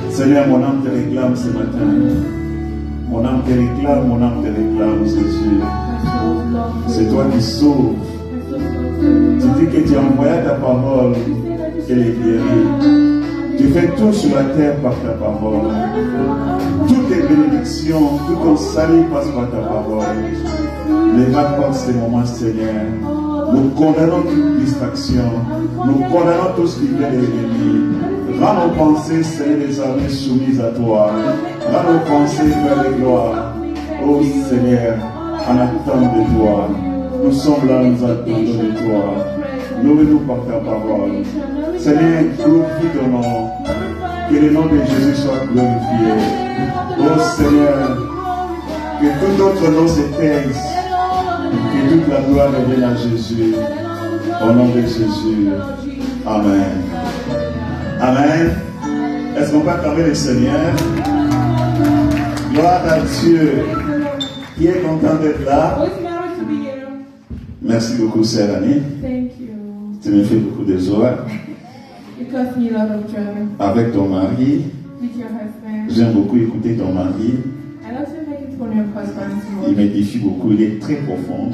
Seigneur, mon âme te réclame ce matin. Mon âme te réclame, Jésus. C'est toi qui sauves. Tu dis que tu as envoyé ta parole et les guéris. Tu fais tout sur la terre par ta parole. Toutes tes bénédictions, tout ton salut passe par ta parole. Ne va pas ces moments, Seigneur. Nous condamnons toute distraction. Nous condamnons tout ce qui vient de l'ennemi. Rends nos pensées, Seigneur, des armées soumises à toi. Rends nos pensées vers les gloires. Oh Seigneur, en attente de toi. Nous sommes là, nous attendons de toi. Nourris-nous par ta parole. Seigneur, glorifie ton nom. Que le nom de Jésus soit glorifié. Oh Seigneur, que tout autre nom s'éteigne. Que toute la gloire revienne à Jésus. Au nom de Jésus. Amen. Amen. Est-ce qu'on peut acclamer le Seigneur? Gloire à Dieu. Qui est content d'être là? Merci beaucoup, sœur Annie. Tu me fais beaucoup de joie. Avec ton mari. J'aime beaucoup écouter ton mari. Il m'édifie beaucoup. Il est très profond.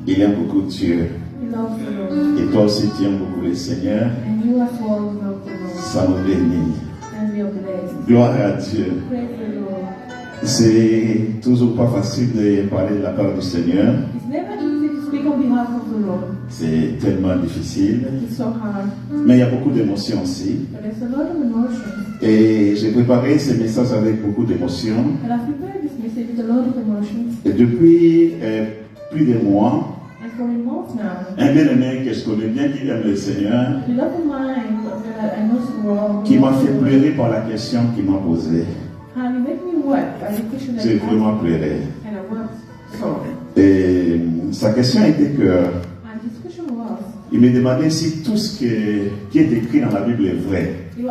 Il aime beaucoup Dieu. Et toi aussi tu aimes beaucoup le Seigneur. Ça nous bénit. Gloire à Dieu. C'est toujours pas facile de parler de la part du Seigneur. C'est tellement difficile. Mais il y a beaucoup d'émotions aussi. Et j'ai préparé ce message avec beaucoup d'émotions. Et depuis plus de mois, un bien-aimé que je connais bien, qui aime le Seigneur, qui m'a fait pleurer par la question qu'il m'a posée. J'ai vraiment pleuré. Et sa question était que il me demandait si tout ce qui est écrit dans la Bible est vrai. Il me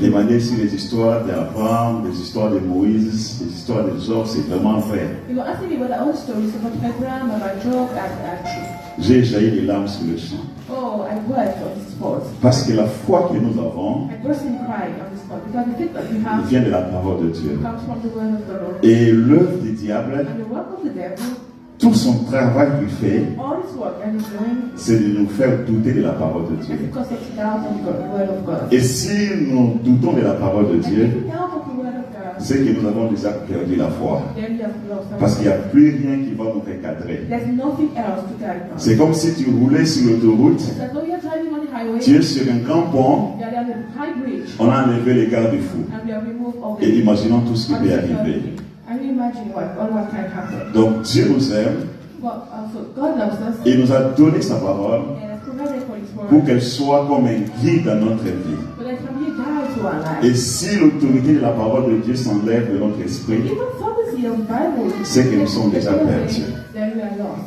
demandait si les histoires d'Abraham, les histoires de Moïse, les histoires de Job, c'est vraiment vrai. J'ai jailli les larmes sur le champ. Parce que la foi que nous avons vient de la parole de Dieu. Et l'œuvre du diable, tout son travail qu'il fait, c'est de nous faire douter de la parole de Dieu. Et si nous doutons de la parole de Dieu, c'est que nous avons déjà perdu la foi. Parce qu'il n'y a plus rien qui va nous recadrer. C'est comme si tu roulais sur l'autoroute, tu es sur un grand pont, on a enlevé les garde-fous. Et imaginons tout ce qui peut arriver. Donc Dieu nous aime. Il nous a donné sa parole pour qu'elle soit comme un guide dans notre vie. Et si l'autorité de la parole de Dieu s'enlève de notre esprit, c'est que nous sommes déjà perdus.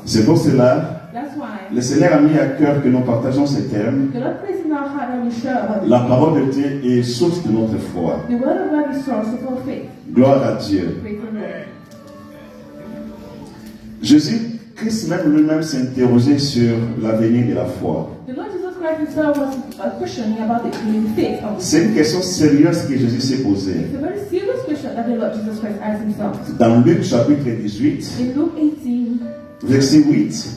C'est pour cela le Seigneur a mis à cœur que nous partageons ces termes. La parole de Dieu est source de notre foi. Gloire à Dieu. Jésus-Christ même lui-même s'interrogeait sur l'avenir de la foi. C'est une question sérieuse que Jésus s'est posée. Dans Luc chapitre 18, verset 8,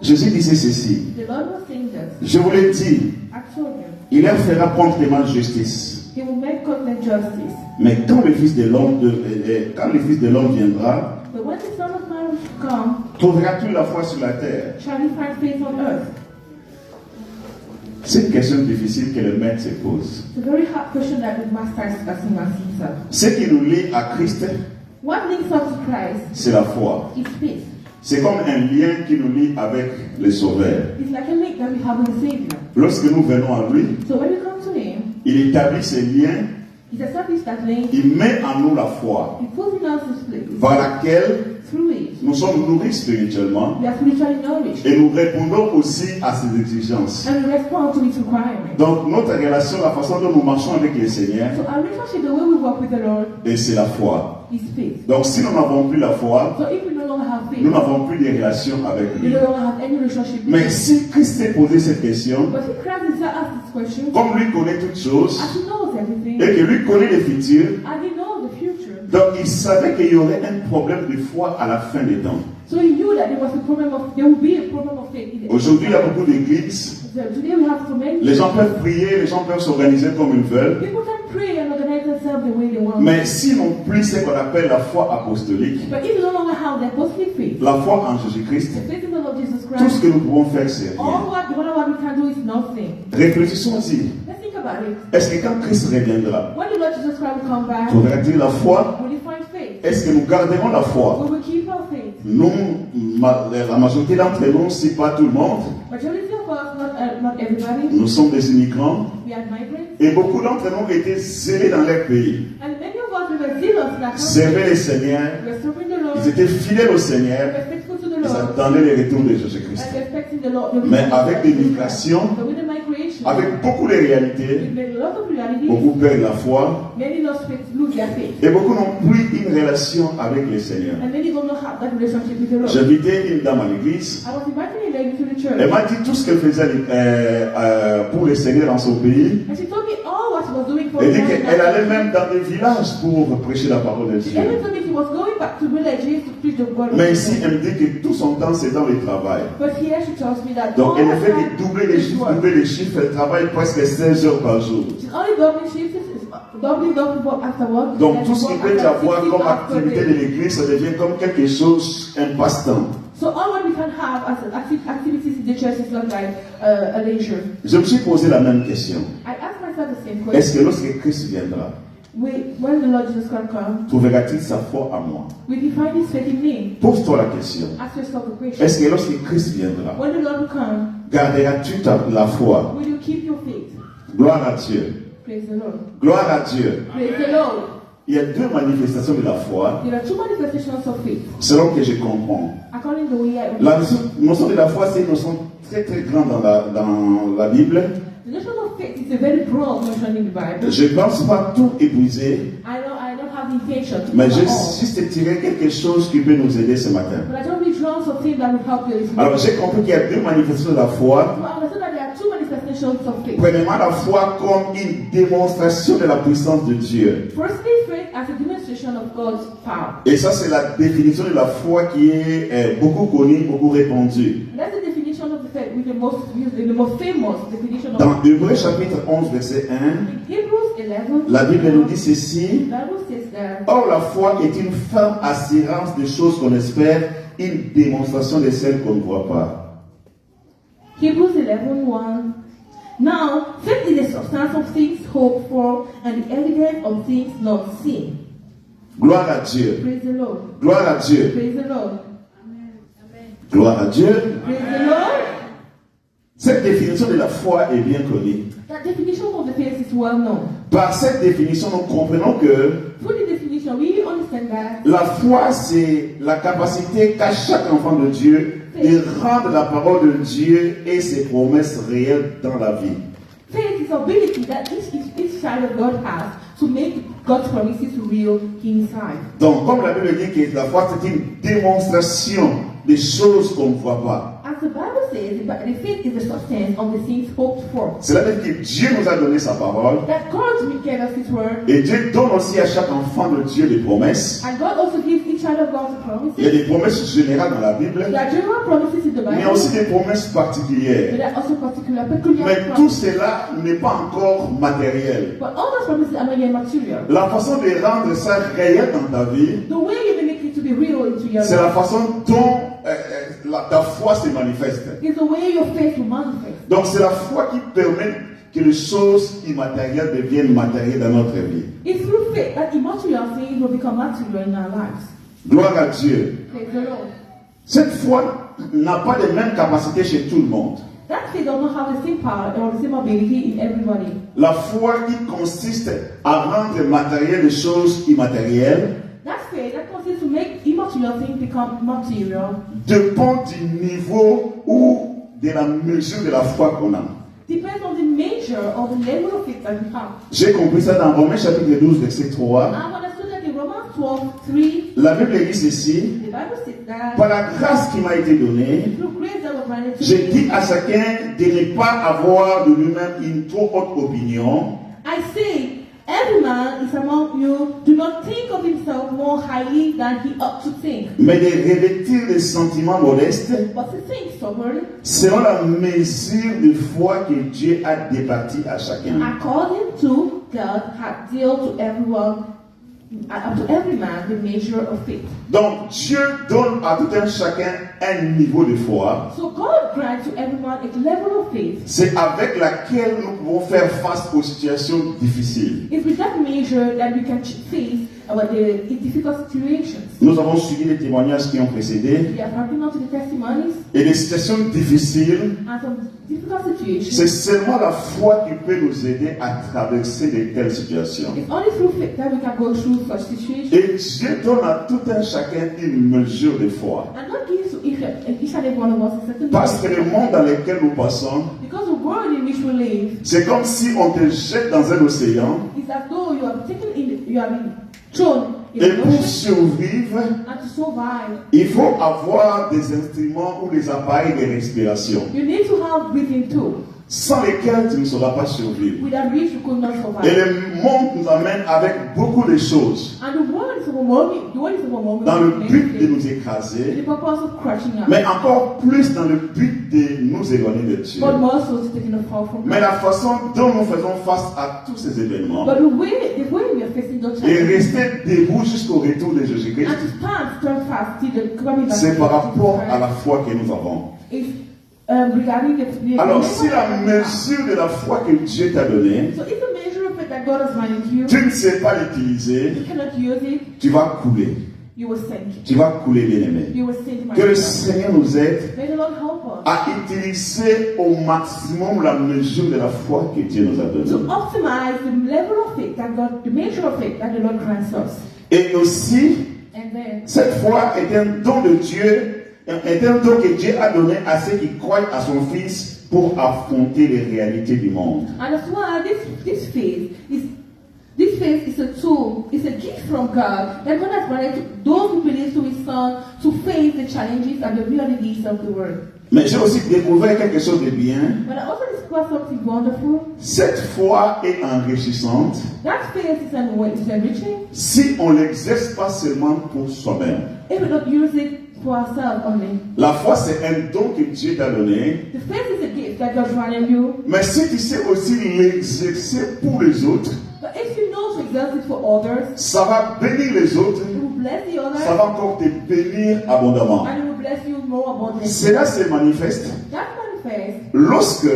Jésus disait ceci: je vous l'ai dit, il leur fera promptement justice. Mais quand le Fils de l'homme viendra, trouvera-t-il la foi sur la terre? C'est une question difficile que le maître se pose. Ce qui nous lie à Christ, c'est la foi. C'est comme un lien qui nous lie avec le Sauveur. It's like a link that we have with the Savior. Lorsque nous venons à lui, So when we come to Him, il établit ces liens, He's established that link. il met en nous la foi, He puts in us this place. par laquelle Through it, nous sommes nourris spirituellement we are spiritually nourished. et nous répondons aussi à ses exigences. And we respond to its requirements. Donc notre relation, la façon dont nous marchons avec le Seigneur, So our relationship, the way we walk with the Lord, et c'est la foi. is faith. Donc si nous n'avons plus la foi, So if we no longer have faith, nous n'avons plus de relation avec we lui. no longer have any relationship with Mais Him. si Christ s'est posé cette question, But if Christ is asked this question, comme lui connaît toutes choses as He knows everything, et que lui connaît le futur, and He knows the future, donc il savait qu'il y aurait un problème de foi à la fin des temps. so He knew that there would be a problem of faith. In the Aujourd'hui, il y a beaucoup d'églises. So today we have so many. Les gens peuvent prier, les gens peuvent s'organiser comme ils veulent. People can pray and organize themselves the way they want. Mais s'ils n'ont plus ce qu'on appelle la foi apostolique, But if you no longer have the apostolic faith, la foi en Jésus-Christ, the faith in the Lord Jesus tout ce Christ, que nous pouvons faire, c'est rien. all what we can do is nothing. Réfléchissons-y. Let's think about it. Est-ce que quand Christ reviendra, When the Lord Jesus Christ will come back, faudra-t-il la foi? will He find faith? Est-ce que nous garderons la foi? We will keep our faith. Nous, la majorité d'entre nous, si pas tout le monde, Majority of us, not everybody, nous sommes des immigrants we are migrants. et beaucoup d'entre nous étaient zélés dans leur pays. And many of us, we were zealous in our country. Servaient le Seigneur, We were serving the Lord. ils étaient fidèles au We Seigneur, were faithful to the ils Lord. attendaient le retour de Jésus-Christ. And we were expecting the Lord. Mais avec des migrations, But with the migration, avec beaucoup de réalités, with a lot of realities, beaucoup perdent la foi many lose their faith. et beaucoup n'ont plus une relation avec le Seigneur. And many don't have that relationship with the Lord. J'invitais une dame à l'église. I was inviting a lady to the church. Elle m'a dit tout ce qu'elle faisait pour le Seigneur dans son pays. And she told me all what she was doing for Elle the dit Lord. qu'elle allait même dans des villages pour prêcher la parole de She Dieu. even told me she was going back to villages to preach the word of Mais ici, God. elle me dit que tout son temps, c'est dans le travail. But here she tells me that Donc, all elle ne the fait time que doubler les is chiffres, work. doubler les chiffres. Elle travaille presque 16 heures par jour. She's only doubling shifts, doubling work after work. Donc, and tout ce work qu'il peut y after avoir 16 comme after activité day. de l'église, ça devient comme quelque chose, un passe-temps. So all what we can have as activities in the church is not like a leisure. Je me suis posé la même question. I asked myself the same Est-ce question. que lorsque Christ viendra, When the Lord Jesus Christ comes, trouvera-t-il sa foi à moi? will He find His faith in me? Pose-toi la question. Ask yourself the question. Est-ce que lorsque Christ viendra, When the Lord will come, garderas-tu la foi? will you keep your faith? Gloire à Dieu. Praise the Lord. Gloire à Dieu. Praise the Lord. Il y a deux manifestations de la foi, There are two manifestations of faith. selon que je comprends. According to the way I La understand. notion de la foi, c'est une notion très très grande dans la Bible. The notion of faith is a very broad notion in the Bible. Je ne pense pas tout épuiser, I don't have the intention to mais cover j'ai all. juste tiré quelque chose qui peut nous aider ce matin. But I don't be drawn to things that will help you this Alors morning. j'ai compris qu'il y a deux manifestations de la foi. So I understand that there are two manifestations of faith. Premièrement, la foi comme une démonstration de la puissance de Dieu. Firstly, faith as a demonstration of God's power. Et ça, c'est la définition de la foi qui est beaucoup connue, beaucoup répandue. And that's the definition of the faith with the most used, the most famous definition of Dans Hébreux chapitre 11, verset 1, In Hebrews 11, la Bible nous dit ceci. the Bible says that Or, la foi est une ferme assurance des choses qu'on espère, une démonstration de celles qu'on ne voit pas. Hebrews 11:1. Now, faith is the substance of things hoped for and the evidence of things not seen. Gloire à Dieu. Praise the Lord. Gloire à Dieu. Praise the Lord. Gloire à Dieu. Praise the Lord. Cette définition de la foi est bien connue. That definition of the faith is well known. Par cette définition, nous comprenons que Through the definition, we understand that la foi, c'est la capacité qu'a chaque enfant de Dieu de rendre la parole de Dieu et ses promesses réelles dans la vie. faith is ability that each child of God has to make God's promises real in his life. Donc, comme la Bible dit que la foi, c'est une démonstration des choses qu'on ne voit pas. As the Bible says, the faith is the substance of the things hoped for. Cela veut dire que Dieu nous a donné sa parole. That God gave us His word, Et Dieu donne aussi à chaque enfant de Dieu des promesses. and God also gives each child of God promises. Il y a des promesses générales dans la Bible, There are general promises in the mais il y a Bible, aussi des promesses but particulières. there are also peculiar Mais tout promises. cela n'est pas encore matériel. But all those promises are not yet material. La façon de rendre ça réel dans ta vie, The way you make it to be real into your c'est la life façon dont ta foi se manifeste. is the way your faith will manifest. Donc c'est la foi qui permet que les choses immatérielles deviennent matérielles dans notre vie. It's through faith that immaterial things will become material in our lives. Gloire à Dieu. Praise the Lord. Cette foi n'a pas les mêmes capacités chez tout le monde. That faith does not have the same power or the same ability in everybody. La foi qui consiste à rendre matérielles les choses immatérielles That faith that consists to make immaterial things become material dépend du niveau ou de la mesure de la foi qu'on a. depends on the measure or the level of faith that we have. J'ai compris ça dans Romains chapitre 12, verset 3. I understood that in Romans 12:3, La Bible dit ceci: the Bible says that par la grâce qui m'a été donnée, through grace that was granted to je me, dis à chacun de ne pas avoir de lui-même une trop haute opinion, I say, every man is among you, do not think of himself more highly than he ought to think, mais de revêtir des sentiments modestes but to think soberly, selon la mesure de foi que Dieu a départie à chacun. according to God hath dealt to everyone, to every man the measure of faith. Donc Dieu donne à tout un chacun un niveau de foi. So God grants to everyone a level of faith. C'est avec laquelle nous pouvons faire face aux situations difficiles. It's with that measure that we can face the difficult situations. Nous avons suivi les témoignages qui ont précédé. We are talking about the testimonies Et les situations difficiles, and some difficult situations. c'est seulement la foi qui peut nous aider à traverser de telles situations. It's only through faith that we can go through such situations. Et Dieu donne à tout un chacun une mesure de foi. And God gives to each and every one of us a certain Parce que le monde dans lequel nous passons, because the world in which we live c'est comme si on te jette dans un océan. is as though you are taken in, you have been thrown in Et the pour ocean, survivre, and to survive, il faut avoir des instruments ou des appareils de respiration, you need to have breathing too. sans lesquels tu ne sauras pas survivre. Without which you could not Et survive. le monde nous amène avec beaucoup de choses And the world is overwhelming. The world is overwhelming. dans le with but de many nous things. écraser, The purpose of crushing us, mais encore plus dans le but de nous éloigner de Dieu. but more so to taking a fall from Mais God. la façon dont nous faisons face à tous ces événements But the way we are facing those et challenges rester debout jusqu'au retour de Jésus-Christ, and to stand fast till the coming back c'est par of Jesus rapport à la Christ foi que nous avons. is regarding the Alors, si la mesure de la foi que Dieu t'a donnée, So if the measure of faith that God has granted you, tu ne sais pas l'utiliser, you cannot use it, tu vas couler. you will sink. Tu vas couler, bien-aimé. You will sink, my Que le brother. Seigneur nous aide May the Lord help us à utiliser au maximum la mesure de la foi que Dieu nous a to donnée. optimize the level of faith that God, the measure of faith that the Lord grants us. Et aussi, And then, cette foi est un don de Dieu, est un don que Dieu a donné à ceux qui croient à son Fils pour affronter les réalités du monde. and as well, this faith is a tool, it's a gift from God that God has granted to those who believe to His Son to face the challenges and the realities of the world. Mais j'ai aussi découvert quelque chose de bien. But I also discovered something wonderful. Cette foi est enrichissante That faith is enriching si on l'exerce pas seulement pour soi-même. if we don't use it for ourselves only. La foi, c'est un don que Dieu t'a donné. The faith is a gift that God granted you. Mais si tu sais aussi l'exercer pour les autres, But if you know to exert it for others, ça va bénir les autres, it will bless the ça others va encore te bénir abondamment. and it will bless you more abundantly. Cela se manifeste That manifests lorsque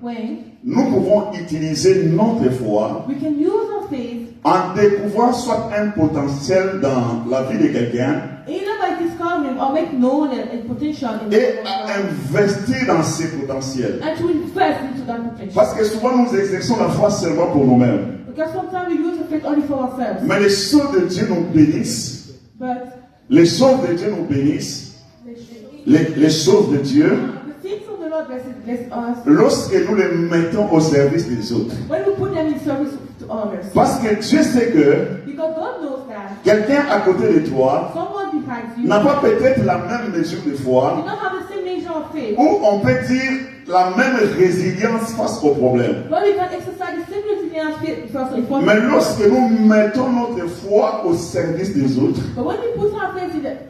when nous pouvons utiliser notre foi we can use our faith en découvrant soit un potentiel dans la vie de quelqu'un either by discovering or make known a potential in the et life of à God, investir dans ces potentiels. and to invest into that potential. Parce que souvent nous exerçons la foi seulement pour nous-mêmes. Because sometimes we use the faith only for ourselves. Mais les choses de Dieu nous bénissent. But Les choses de Dieu nous bénissent. Les choses de Dieu, the things of the Lord bless us lorsque nous les mettons au service des autres. when we put them in service to others. Parce que Dieu sait que Because God knows that quelqu'un à côté de toi someone behind you n'a pas peut-être la même mesure de do foi, not have the same nature of faith. ou on peut dire la même résilience face aux problèmes. But we can exercise the same resilience faith because of Mais lorsque nous mettons notre foi au service des autres, But when we put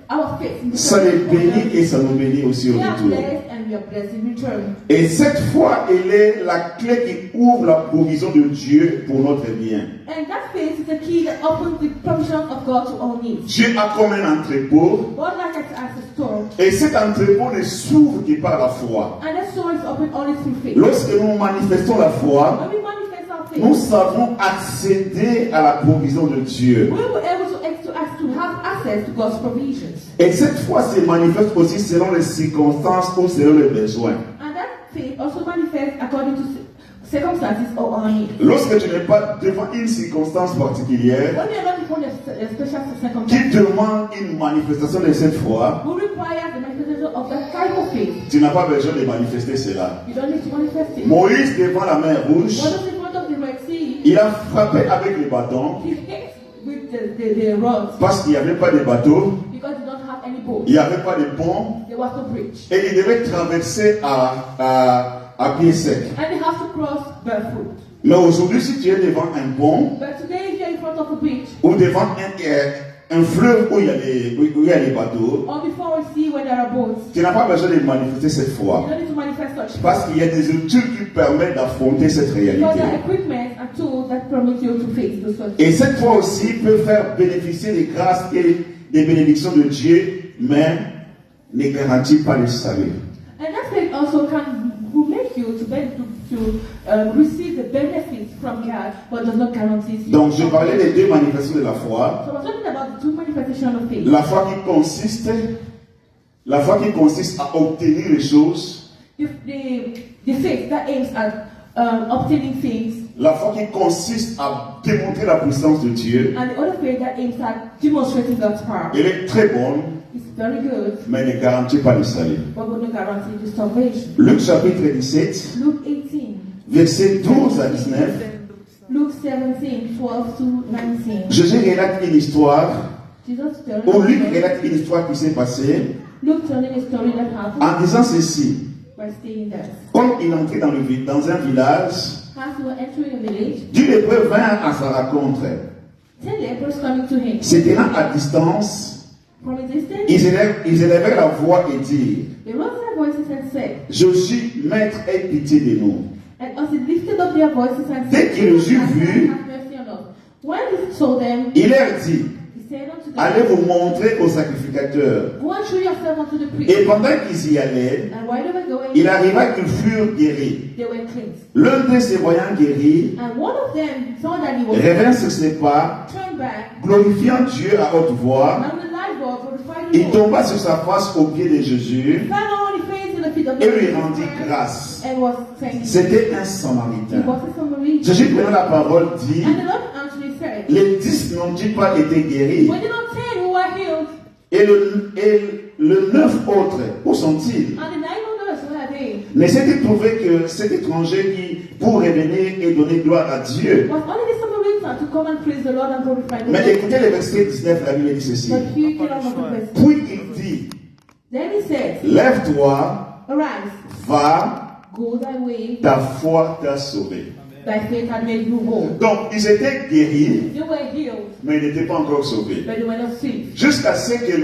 our faith in the ça les service of bénit others, et ça nous bénit aussi au we are retour. blessed and we are blessed in return. Et cette foi, elle est la clé qui ouvre la provision de Dieu pour notre bien. And that faith is the key that opens the provision of God to all needs. Dieu a comme un entrepôt, God like us as a store, et cet entrepôt ne s'ouvre que par la foi. and that store is open only through faith. Lorsque nous manifestons la foi, When we manifest our faith, nous savons accéder à la provision de Dieu. we were able to have access to God's provisions. Et cette foi se manifeste aussi selon les circonstances ou selon les besoins. And that faith also manifests according to circumstances or on need. Lorsque tu n'es pas devant une circonstance particulière When you are not before a special qui circumstance, demande une manifestation de cette foi, who requires the manifestation of that type of faith, tu n'as pas besoin de manifester cela. you don't need to manifest it. Moïse devant la mer rouge, Moses in front of the Red Sea, il a frappé avec le bâton he hit with the rods parce qu'il n'y avait pas de bateau, because they don't have any boat. il n'y avait pas de pont There was no bridge. et il devait traverser à pied sec. And they have to cross barefoot. Mais aujourd'hui, si tu es devant un pont But today, if you're in front of a bridge, ou devant un fleuve où il y a les bateaux, or before a sea where there are boats, tu n'as pas besoin de manifester cette you foi don't need to manifest such. parce qu'il y a des outils qui permettent d'affronter cette Because there are réalité. equipment and tools that permit you to face the such. Et cette foi aussi peut faire bénéficier des grâces et des bénédictions de Dieu, mais ne garantit pas le salut. And that faith also will make you to receive the benefits from God, but does not guarantee you. Donc, je parlais des deux manifestations de la foi. So we're talking about the two manifestations of faith. La foi qui consiste à obtenir les choses. The faith that aims at obtaining things, La foi qui consiste à démontrer la puissance de Dieu. and the other faith that aims at demonstrating God's power. Elle est très bonne, It's very good, mais ne garantit pas le salut. but will not guarantee the salvation. Luc chapitre 17, Luke 18, versets 12 à 19. Luke 17, 12 to 19. Jésus relate une histoire, Jesus telling ou Luc us- relate une histoire qui s'est passée Luke telling a story that happened en disant ceci. by saying that Comme il entrait dans un village, as they were entering a village, 10 lépreux vinrent à sa rencontre. 10 lepers coming to him. Se tenant à distance, From a distance, ils élevèrent la voix et dirent, they raised their voices and said, Jésus, maître, aie pitié de nous. and as they lifted up their voices and Dès said, qu'ils les eurent vus, have mercy on us. When he saw them, Il leur dit, he said unto them, allez vous montrer aux sacrificateurs. go and show yourself unto the priest. Et pendant qu'ils y allaient, And while they were going, il arriva qu'ils furent guéris. they were cleansed. L'un d'eux se voyant guéri, And one of them saw that he was revint sur ses pas, turned back, glorifiant Dieu à haute voix. and with a light bulb glorified Il the Lord. tomba sur sa face aux pieds de Jésus Fell on his face in the feet of et lui Jesus rendit Christ, grâce. and was saying, C'était un he Samaritain. was a Samaritan. Jésus prenant la parole dit, And the Lord answered said, les 10 n'ont-ils pas été guéris? were they not 10 who were healed? Et le 9 autres, où sont-ils? And the 9 others, where are they? Ne s'est-il trouvé que cet étranger qui, pour revenir et donner gloire à Dieu? Was only the Samaritan to come and praise the Lord and glorify the Mais Lord. écoutez le verset 19, la Bible dit ceci. But here came out of the verse. Puis il dit, Then he said, lève-toi, arise, va, go thy way, ta foi t'a sauvé. thy faith had made you whole. Donc ils étaient guéris, They were healed, mais ils n'étaient pas encore sauvés. but they were not saved. Jusqu'à ce que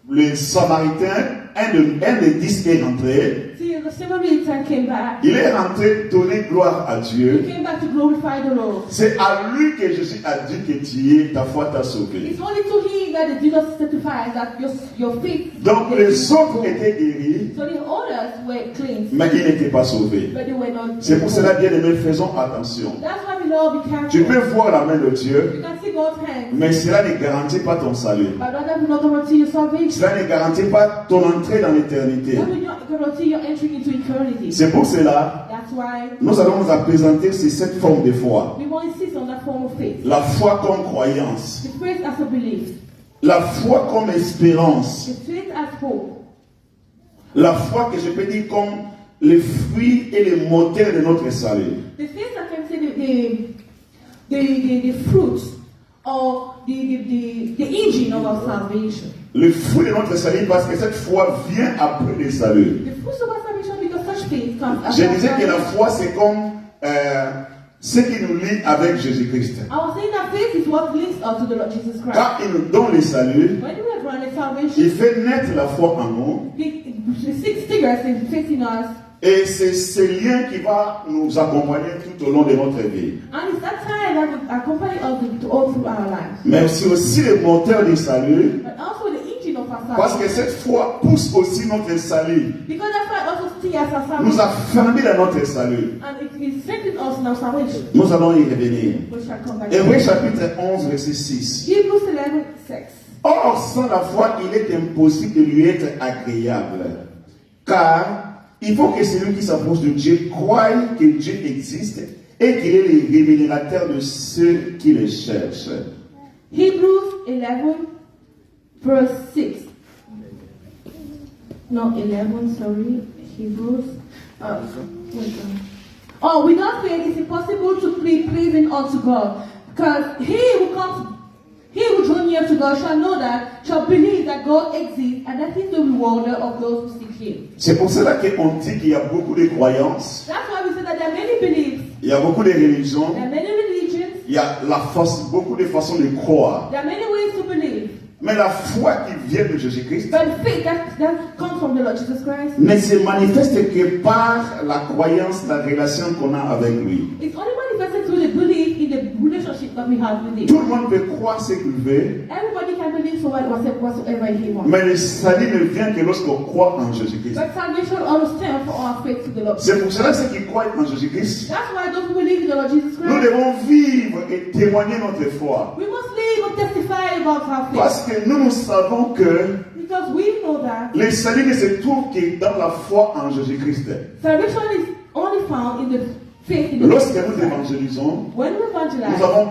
le Samaritain, un des 10 est rentré, See, the Samaritan came back. il est rentré donner gloire à He Dieu. came back to glorify the Lord. C'est à lui que Jésus a dit que tu es, ta foi t'a sauvé. It's only to him that the Jesus certifies that your faith. Donc les autres étaient guéris, So the others were cleansed, mais ils n'étaient pas sauvés. but they were not. C'est pour cela, bien aimé, faisons attention. That's why we all be careful. Tu peux voir la main de Dieu, You can see God's hand, mais cela ne garantit pas ton salut. but that will not guarantee your salvation. Cela ne garantit pas ton entrée dans l'éternité. That will not guarantee your entering into eternity. C'est pour cela, That's why nous allons nous appesantir sur cette forme de foi. we want to insist on that form of faith. La foi comme croyance. The faith as a belief. La foi comme espérance. The faith as hope. La foi que je peux dire comme le fruit et le moteur de notre salut. The faith that can say the fruit or the engine of our salvation. Le fruit de notre salut parce que cette foi vient après le salut. The fruit of our salvation because such faith comes Je after disais que la salvation. foi c'est comme ce qui nous lie avec Jésus-Christ. I was saying that faith is what links us to the Lord Jesus Christ. Quand il nous donne le salut, When we are granted salvation, il fait naître la foi en nous. He stirs in faith in us, Et c'est ce lien qui va nous accompagner tout au long de notre vie. and it's that time that will accompany us all through our lives. Mais c'est aussi le moteur du salut, But also the engine of our parce que salvation. cette foi pousse aussi notre salut, Because that's why it also steers our nous salvation. affermit dans notre salut. And it will strengthen us in our salvation. Nous allons y revenir. We shall come back. Hébreux chapitre 11, verset 6. Hebrews 11:6. Or, sans la foi, il est impossible de lui être agréable. Car il faut que celui qui s'approche de Dieu croie que Dieu existe et qu'il est le rémunérateur de ceux qui le cherchent. Hebrews 11, verse 6. No, 11, sorry. Hebrews. Oh, without faith it's impossible to be pleasing unto God. Because he who draw near to God shall know that, shall believe that God exists and that he is the rewarder of those who seek him. C'est pour cela qu'on dit qu'il y a beaucoup de croyances, That's why we say that there are many beliefs, il y a beaucoup de religions, there are many religions, il y a beaucoup de façons de croire. there are many ways to believe. Mais la foi qui vient de Jésus-Christ But faith that comes from the Lord Jesus Christ, ne se manifeste que par la croyance, la relation qu'on a avec lui. it's only manifested through the belief in the relationship that we have with Tout him. le monde peut croire ce qu'il veut, Everybody can believe so whatsoever he wants. mais le salut ne vient que lorsqu'on croit en Jésus-Christ. But salvation always stems from our faith to the Lord. C'est pour cela que ceux qui croient en Jésus-Christ, That's why those who believe in the Lord Jesus nous Christ, devons vivre et témoigner notre foi. we must live and testify about our faith. Parce que nous savons que Because we know that le salut ne se trouve que dans la foi en Jésus-Christ. salvation is only found in the faith in the Lorsque Jesus nous Christ. évangélisons, When we nous evangelize, avons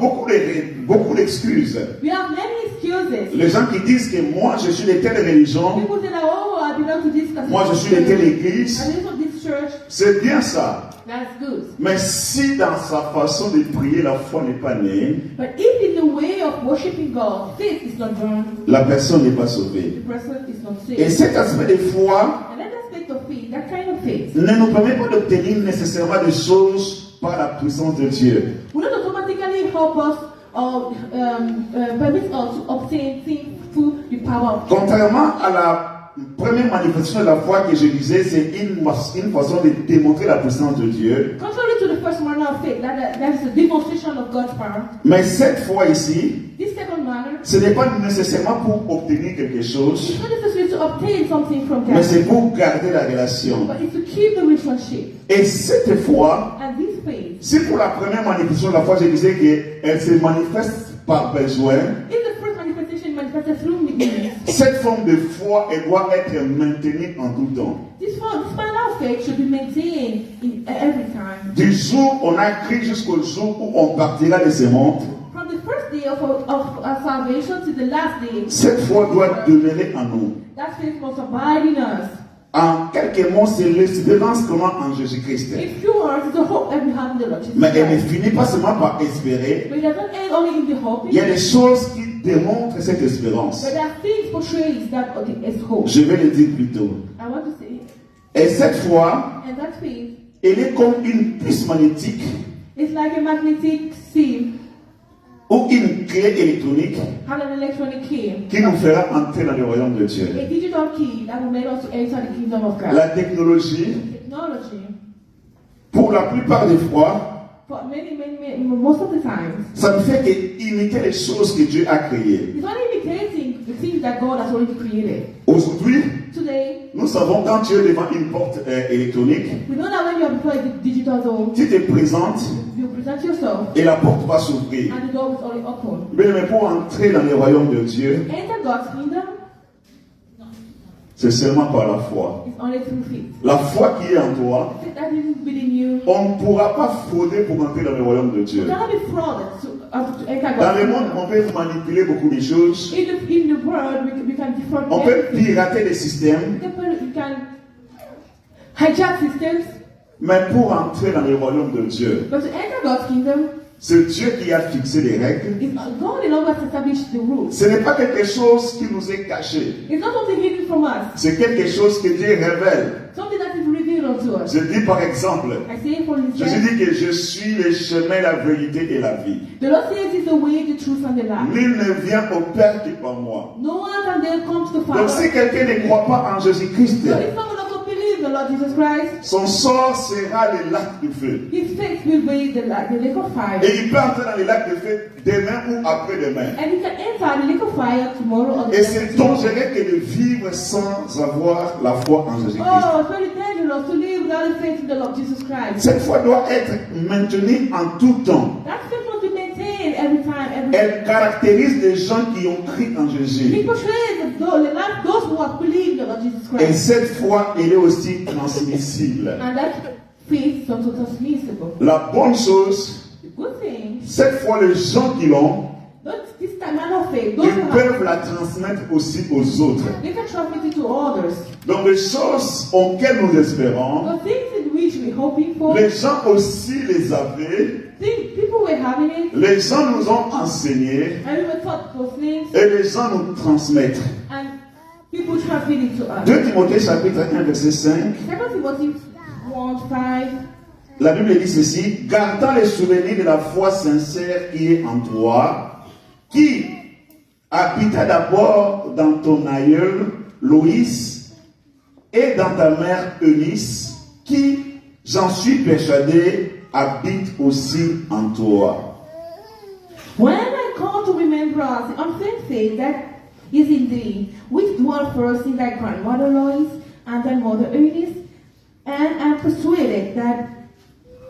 beaucoup d'excuses. we have many excuses. Les gens qui disent que moi je suis de telle religion, People say that, oh, I belong to this moi je suis de telle église, I belong to this church. c'est bien ça. That's good. Mais si dans sa façon de prier la foi n'est pas née, But if in the way of worshiping God, faith is not born, la personne n'est pas sauvée. the person is not Et saved. cet aspect de foi And that aspect of faith, that kind of faith, ne nous permet pas d'obtenir nécessairement des choses par la puissance de Dieu. will not automatically help us or permit us to obtain things through the power of God. Contrairement à la première manifestation de la foi que je disais, c'est une façon de démontrer la puissance de Dieu. Contrary to the first manner of faith, that is a demonstration of God's power. Mais cette foi ici, This second manner, ce n'est pas nécessairement pour obtenir quelque chose, it's not necessary to obtain something from mais God, c'est pour garder la relation. but it's to keep the relationship. Et cette foi, And this faith, si pour la première manifestation de la foi, je disais qu'elle se manifeste par besoin, if the first manifestation manifested through needs, cette forme de foi, elle doit être maintenue en tout temps. this manner of faith should be maintained in every time. Du jour où on a crié jusqu'au jour où on partira de ce monde, From the first day of our salvation to the last day, cette foi doit demeurer en nous. that faith must abide in us. En quelques mots, c'est l'espérance qu'on a en Jésus-Christ. In few words, it's the hope that we have in the Lord Jesus Mais elle ne Christ. finit pas seulement par espérer. But it doesn't end only in the hope, Il y a des choses qui démontrent cette espérance. but there are things portrayed that is hope. Je vais le dire plus tôt. I want to say, Et cette foi, and that faith elle est comme une puce magnétique is like a magnetic sieve ou une clé électronique and an electronic key, qui nous fera entrer dans le royaume de Dieu. a digital key that will make us to enter the kingdom of God. La technologie, Technology, pour la plupart des fois, for most of the times, ça ne fait qu'imiter les choses que Dieu a créées. it's only imitating the things that God has already created. Aujourd'hui, Today, nous savons quand tu es devant une porte électronique, we know that when you are before the digital door, tu te présentes you present yourself et la porte va s'ouvrir. and the door is already open. Mais pour entrer dans le royaume de Dieu, Enter God's kingdom c'est seulement par la foi. is only through faith. La foi qui est en toi, Faith that is within you, on ne pourra pas frauder pour entrer dans le royaume de you Dieu. cannot be frauded to enter Dans God's le monde, kingdom. on peut manipuler beaucoup de choses. In the world, we can defraud On peut everything. pirater les systèmes. You can hijack systems, Mais pour entrer dans le royaume de Dieu, but to enter God's kingdom, c'est Dieu qui a fixé les règles. God alone has established the rules. Ce n'est pas quelque chose qui nous est caché. It's not something hidden from us, C'est quelque chose que Dieu révèle. something that is revealed unto us. Je dis par exemple, I say for Jésus instance, dit que je suis le chemin, la vérité et la vie. the Lord says is the way, the truth, and the life. Nul ne vient au Père que par moi. No one can then come to the Donc Father. si quelqu'un ne croit pas en Jésus-Christ, So if someone does not believe the Lord Jesus Christ, son sort sera le lac de feu. his faith will be the lake of fire. Et il peut entrer dans le lac de feu demain ou après-demain. And he can enter the lake of fire tomorrow or the Et next c'est tomorrow. dangereux que de vivre sans avoir la foi en Jésus-Christ. Oh, it's very dangerous to live without the faith in the Lord Jesus Christ. Cette foi doit être maintenue en tout temps. That faith must be maintained every time, every Elle caractérise les gens qui ont cru en Jésus. It portrays those who have believed in Lord Jesus Et Christ. cette foi, elle est aussi transmissible. And that faith is also transmissible. La bonne chose, The good thing, cette foi, les gens qui l'ont, this kind of faith, those ils who have, peuvent la transmettre aussi aux autres. they can transmit it to others. Donc les choses auxquelles nous espérons, The things in which we're hoping for, les gens aussi les avaient, people were having it, les gens nous ont enseigné and we were taught those things, et les gens nous transmettent. and people transmit it to us. 2 Timothée chapitre 1 verset 5, 2 Timothy 1:5. la Bible dit ceci: gardant les souvenirs de la foi sincère qui est en toi, qui habita d'abord dans ton aïeul Loïs et dans ta mère Eunice, qui, j'en suis persuadé, habite aussi en toi. When I call to remembrance the unfailing faith that is in thee, which dwelt first in thy grandmother Lois and thy mother Eunice, and am persuaded that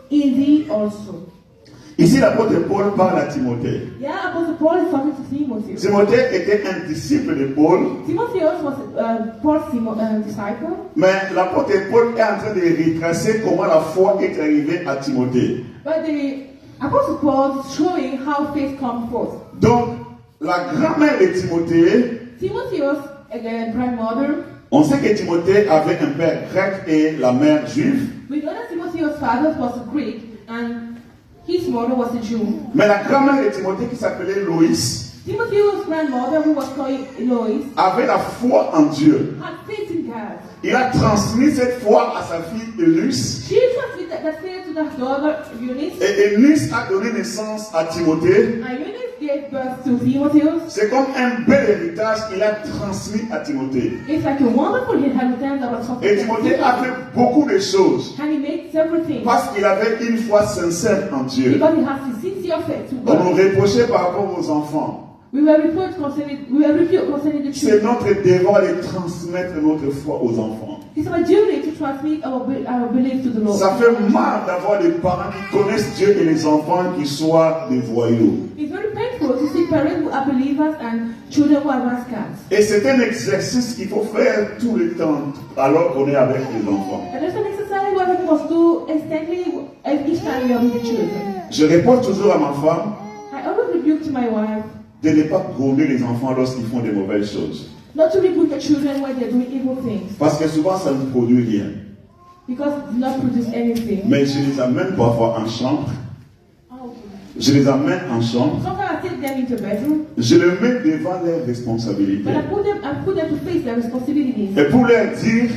in thee also. Ici, l'apôtre Paul parle à Timothée. Yeah, Apostle Paul is talking to Timothy. Timothée était un disciple de Paul, Timothy also was Paul's disciple. mais l'apôtre Paul est en train de retracer comment la foi est arrivée à Timothée. But the Apostle Paul is showing how faith comes forth. Donc, la grand-mère de Timothée, Timothy's grandmother, on sait que Timothée avait un père grec et la mère juive, we know that Timothy's father was a Greek and his mother was a Jew. mais la grand-mère de Timothée qui s'appelait Loïs Timothy's grandmother, who was called Lois, avait la foi en Dieu. had faith in God. Il a transmis cette foi à sa fille Eunice, She transmitted that faith to her daughter Eunice, et Eunice a donné naissance à Timothée. and Eunice gave birth to Timothy. C'est comme un bel héritage qu'il a transmis à Timothée. It's like a wonderful inheritance that was Et transmitted to Timothée a Timothy. fait beaucoup de choses And he made several things parce qu'il avait une foi sincère en Dieu. because he has a sincere faith to On nous God. reprochait par rapport aux enfants. We were rebuked concerning the C'est children. notre devoir de transmettre notre foi aux enfants. It's our duty to transmit our belief to the Lord. Ça fait mal d'avoir des parents qui connaissent Dieu et les enfants qui soient des voyous. It's very painful to see parents who are believers and children who are rascals. Et c'est un exercice qu'il faut faire tout le temps alors qu'on est avec les enfants. And there's an exercise what we must do instantly each time we are with the children. Je réponds toujours à ma femme I always rebuke to my wife de ne pas gronder les enfants lorsqu'ils font des mauvaises choses. not to rebuke the children when they're doing evil things Parce que souvent ça ne produit rien. because it does not produce anything. Mais je les amène parfois en chambre. Je les amène en chambre. Sometimes I take them into the bedroom, Je les mets devant leurs responsabilités. but I put them to face their responsibilities. Et pour leur dire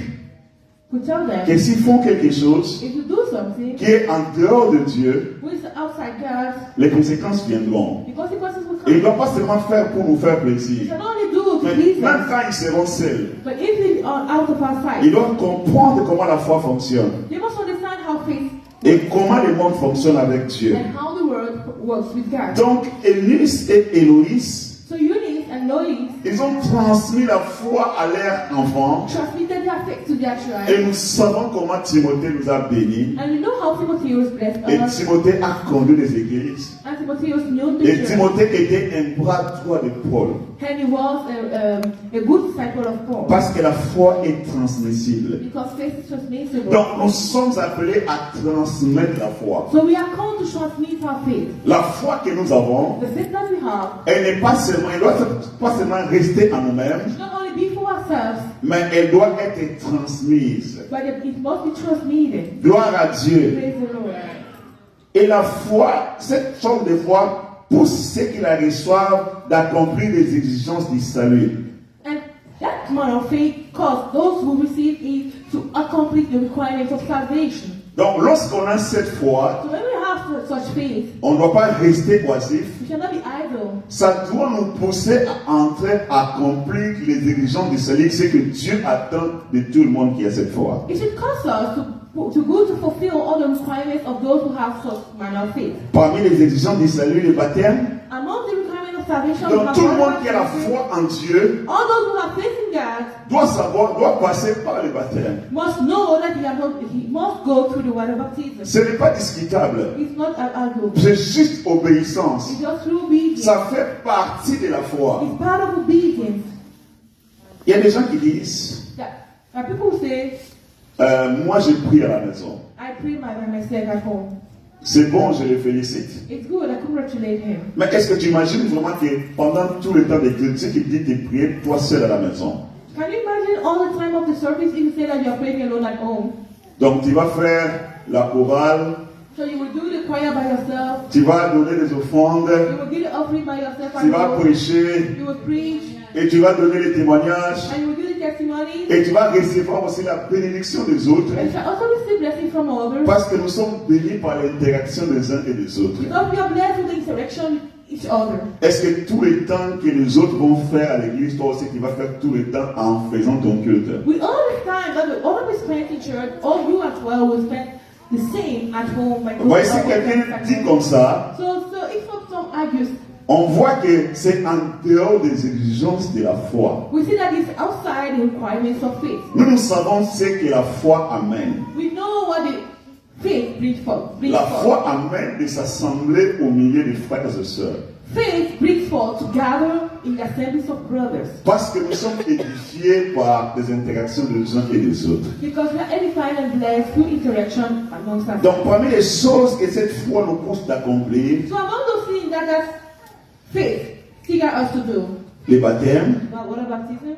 To tell them que s'ils font quelque chose if you do something qui est en dehors de Dieu, who is outside God, les conséquences viendront. the consequences will Et ils ne come. doivent pas seulement faire pour nous faire We plaisir. can only do to Mais please même us, quand ils seront seuls, but if they are out of our ils sight, doivent comprendre comment la foi fonctionne they must understand how faith et comment le monde fonctionne avec Dieu. and how the world works with God. Donc, Eunice et Héloïse, So Eunice and Lois ils ont transmis la foi à leurs enfants. transmitted their faith to their Et child. nous savons comment Timothée nous a bénis. And you know how Timothy was blessed Et us. Timothée a conduit les églises. And Timothy was known Et the church. Timothée était un bras droit de Paul. And he was a good disciple of Paul. Parce que la foi est transmissible. Because faith is transmissible. Donc nous sommes appelés à transmettre la foi. So we are called to transmit our faith. La foi que nous avons, The faith that we have elle n'est pas seulement, elle doit pas seulement rester en nous-mêmes, should not only be for ourselves, mais elle doit être transmise. but it must be transmitted. Gloire à Dieu. Praise the Lord. Et la foi, cette sorte de foi, pousse ceux qui la reçoivent d'accomplir les exigences du salut. And that manner of faith caused those who receive it to accomplish the requirements of salvation. Donc lorsqu'on a cette foi, So when we have such faith, on ne doit pas rester oisif. we shall not be idle. Ça doit nous pousser à entrer à accomplir les exigences du salut, ce que Dieu attend de tout le monde qui a cette foi. It should cause us to go to fulfill all the requirements of those who have such manner of faith. Parmi les exigences du salut, le baptême, Among the requirements of salvation, Donc tout le monde qui a la foi en Dieu all those who have faith in God doit passer par le baptême. must know that he must go through the water baptism. Ce n'est pas discutable. It's not an argument. C'est juste obéissance. It's just through obedience. Ça fait partie de la foi. It's part of obedience. Il y a des gens qui disent, People say, moi je prie à la maison. I pray by myself at home. C'est bon, je le félicite. It's good, I congratulate him. Mais est-ce que tu imagines vraiment que pendant tout le temps d'écriture, qu'il dit de prier toi seul à la maison? Can you imagine all the time of the service if you say that you're praying alone at home? Donc tu vas faire la chorale, So you will do the choir by yourself. tu vas donner les offrandes, You will give the offering by yourself. tu vas prêcher, You will preach. et tu vas donner les témoignages, And you will give the testimony. et tu vas recevoir aussi la bénédiction des autres, And you shall also receive blessing from others. parce que nous sommes bénis par l'interaction des uns et des autres. Because we are blessed with the interaction each other. Est-ce que tout le temps que les autres vont faire à l'église, toi aussi tu vas faire tout le temps en faisant ton culte? We all the time that we all we spend in church, all you as well will spend the same at home. By Vous voyez, si quelqu'un dit comme ça, so if some argues, on voit que c'est en dehors des exigences de la foi. we see that it's outside the requirements of faith. Nous savons ce que la foi amène. We know what the faith brings forth. La foi amène de s'assembler au milieu des frères et sœurs. Faith brings forth to gather in the assemblies of brothers. Parce que nous sommes édifiés par des interactions des uns et des autres. Because we are edified and blessed through interaction amongst us. Donc parmi les choses que cette foi nous pousse d'accomplir, So among those things that faith figure us to do, les baptêmes, water baptism,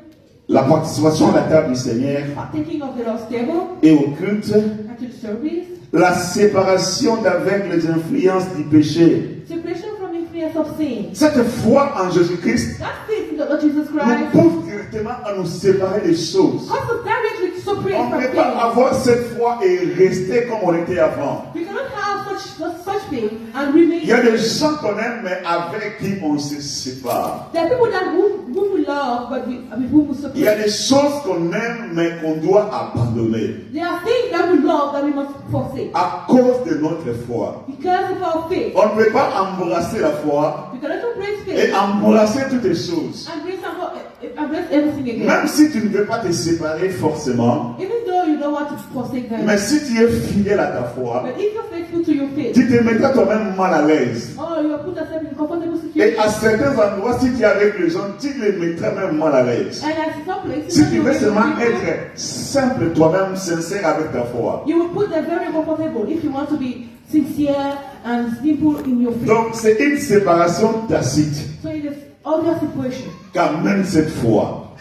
la participation à la table du Seigneur partaking of the Lord's table, et au culte, at the service, la séparation d'avec les influences du péché. separation from influence of sin. Cette foi en Jésus-Christ That faith in the Lord Jesus nous Christ pousse directement à nous séparer des choses. causes us directly to separate On ne from peut pas sin. avoir cette foi et rester comme on était avant. We cannot have such faith and remain. Il y a des gens qu'on aime mais avec qui on se sépare. There are people that whom we love, but with whom we Il y a separate. des choses qu'on aime mais qu'on doit abandonner There are things that we love that we must forsake à cause de notre foi. because of our faith. On ne peut pas embrasser la foi We cannot embrace et faith embrasser toutes les choses. and embrace everything again. Même si tu ne veux pas te séparer forcément, Even though you don't want to forsake them. mais si tu es fidèle à ta foi, But if you're faithful to your faith, tu te mettras toi-même mal à l'aise. or you have put yourself in a comfortable Et situation, à certains endroits, si tu es avec les gens, tu les mettras même mal à l'aise. and at some places, Si when tu you veux meet seulement people, être simple toi-même, sincère avec ta foi. you will put them very comfortable if you want to be sincere and simple in your faith. Donc c'est une séparation tacite So in this other situation, qu'amène cette foi.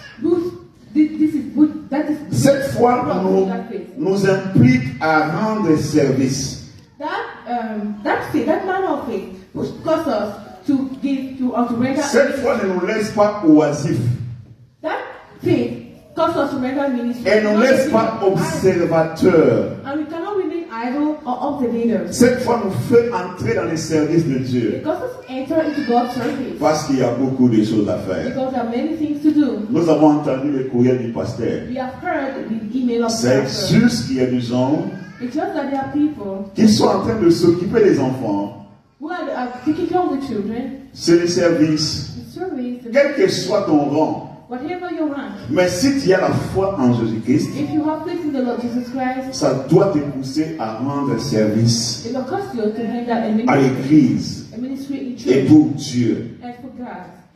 this is good. That is Cette foi that faith. nous implique à rendre service. That faith, that manner of faith, which causes us to give to render. Cette foi ne nous laisse pas oisifs. That faith causes us to render ministry. Elle ne nous laisse pas observateurs. And we cannot remain idle or observators. Cette foi nous fait entrer dans les services de Dieu. It causes us to enter into God's service. Parce qu'il y a beaucoup de choses à faire. Because there are many things to do. Nous avons entendu le courriel du pasteur. We have heard the email of the C'est pastor. juste qu'il y a des gens It's just that there are people qui sont en train de s'occuper des enfants. who are taking care of the children, C'est le service. the service, Quel que soit ton rang. whatever your rank. Mais si tu as la foi en Jésus-Christ, If you have faith in the Lord Jesus Christ, ça doit te pousser à rendre service it will cause you to render a à ministry, l'Église in et church pour Dieu. and for God.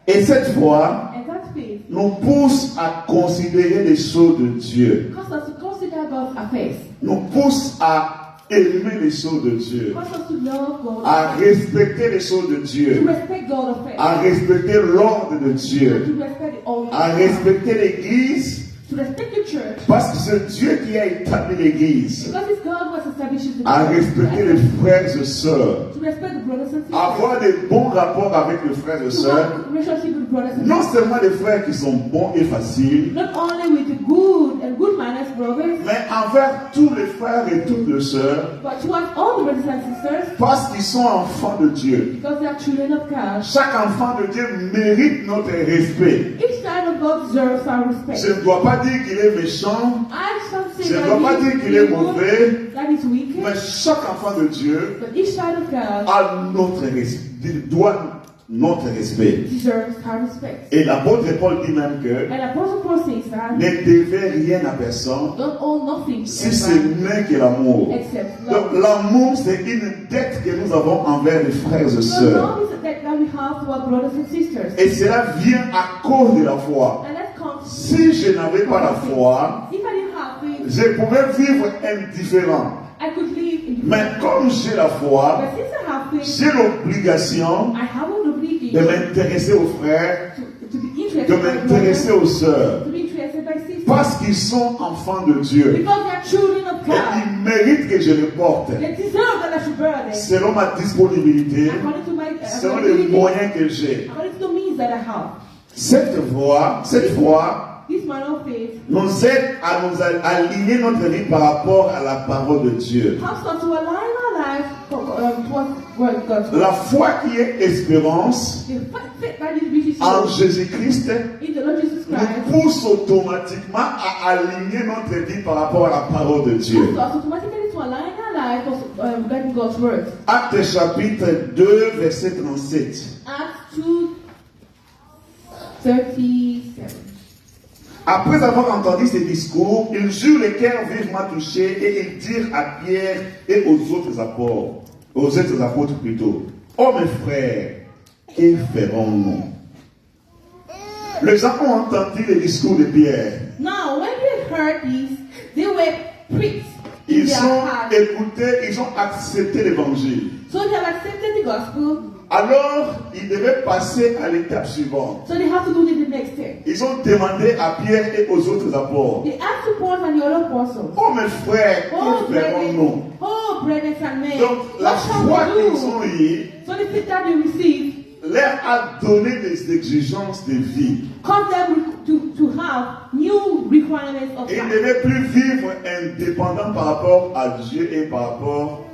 Et cette foi And that faith nous pousse à considérer les choses de Dieu. causes us to consider God's affairs, Nous pousse à aimer les choses de Dieu. causes us to love God, À respecter les choses de to Dieu. respect God affairs, À respecter l'ordre de Dieu. to respect the altar, À respecter l'Église. to respect the church, Parce que c'est Dieu qui a établi l'Église. because it's God who has established the À church, respecter les frères et sœurs. to respect the brothers and sisters, Avoir de bons rapports avec les frères et to sœurs. have relationship with brothers and Non sisters, seulement des frères qui sont bons et faciles, not only with the good and good manners brothers, mais envers tous les frères et toutes les sœurs, but towards all the brothers and sisters, parce qu'ils sont enfants de Dieu. because they are children of God. Chaque enfant de Dieu mérite notre respect. Each child of God deserves our respect. Je ne dois pas dire qu'il est méchant, I shall say je ne that dois pas he dire is qu'il est evil, mauvais, that is wicked, mais chaque enfant de Dieu but each child of God a notre respect, doit notre respect. deserves our respect. Et l'apôtre Paul dit même que And Apostle Paul says that ne devez rien à personne don't owe nothing si ce to n'est que l'amour. except Donc love. l'amour, c'est une dette que nous avons envers les frères et So sœurs. love is a debt that we have to our brothers and sisters. Et cela vient à cause de la foi. And that comes Si je n'avais pas la foi, if I didn't have faith, je pouvais vivre indifférent. I could live in Mais comme j'ai la foi, But since I have faith, j'ai l'obligation I have an de obligation m'intéresser aux frères, to be interested de by m'intéresser brothers, aux sœurs. to be interested by sisters. Parce qu'ils sont enfants de Dieu. Because they are children of Et God. ils méritent que je les porte. They deserve that I should bear them. Selon ma disponibilité, According to my selon les ability, moyens que j'ai. according to the means that I have. Cette foi, This man of faith nous aide à nous aligner notre vie par rapport à la parole de Dieu. helps us to align our lives towards what God's La foi qui est espérance The faith that is which is en Jésus-Christ in the Lord Jesus nous Christ pousse automatiquement à aligner notre vie par rapport à la parole de Dieu. helps us automatically to align our lives regarding God's word. Actes chapitre 2, verset 37. Acts 2:37. Après avoir entendu ces discours, ils eurent les cœurs vivement touchés et ils dirent à Pierre et aux autres apôtres plutôt, oh mes frères, que ferons-nous? Les gens ont entendu les discours de Pierre. Now, when they heard this, they were pricked in Ils their ont heart. écouté, ils ont accepté l'évangile. So they have accepted the gospel. Alors, ils devaient passer à l'étape suivante. So they have to do the next step. Ils ont demandé à Pierre et aux autres apôtres, They asked the Paul and the other apostles. oh mes frères, Oh, que ferons-nous? brethren and men, Donc, la what shall foi we qu'ils ont do? eue So the faith that they received leur a donné des exigences de vie. caused them to have new requirements of Ils ne life. devaient plus vivre indépendants par rapport à Dieu et par rapport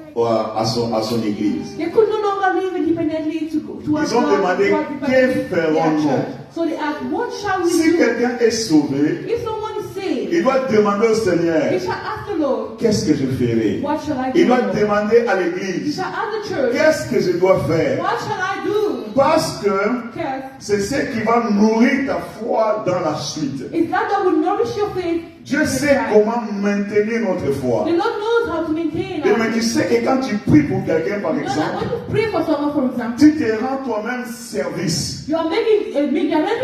à son église. They could no longer live independently to Ils ont demandé, que ferons-nous? So they asked, what shall we Si do? quelqu'un est sauvé, If someone is saved, il doit demander au Seigneur, he shall ask the Lord, qu'est-ce que je ferai? what shall I Il do? doit demander à He l'église, shall ask the church, qu'est-ce que je dois faire? what shall I do? Parce que Because c'est ce qui va nourrir ta foi dans la suite. it's that will nourish your faith. Dieu sait comment maintenir notre foi. The Lord knows how to maintain Et our mais tu faith. sais que quand tu pries pour quelqu'un, par You know that exemple, when you pray for someone, for example, tu te rends toi-même service. you are making a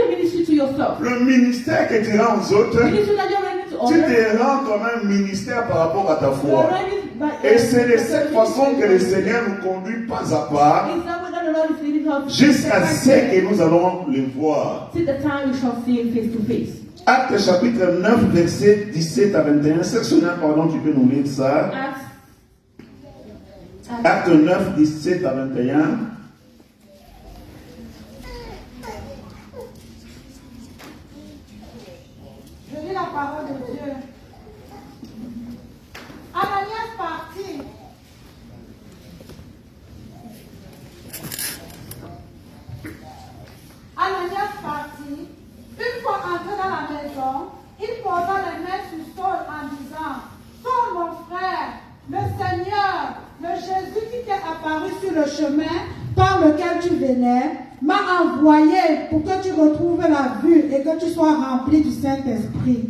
ministry to yourself. Le ministère que tu rends aux autres, Ministry that you are rendering to tu others. te rends toi-même ministère par rapport à ta You foi. are rendering by- Et c'est de cette façon que le Seigneur nous conduit pas à pas It's that way that the Lord is leading us jusqu'à ce que nous allons le voir. till the time we shall see him face to face. Acte chapitre 9, verset 17 à 21. Sectionnaire, pardon, tu peux nous lire ça. Acte 9, 17 à 21. Je lis la parole de Dieu. Ananias partit. Ananias partit. Une fois entré dans la maison, il posa les mains sur Saul en disant, Saul mon frère, le Seigneur, le Jésus qui t'est apparu sur le chemin par lequel tu venais, m'a envoyé pour que tu retrouves la vue et que tu sois rempli du Saint-Esprit.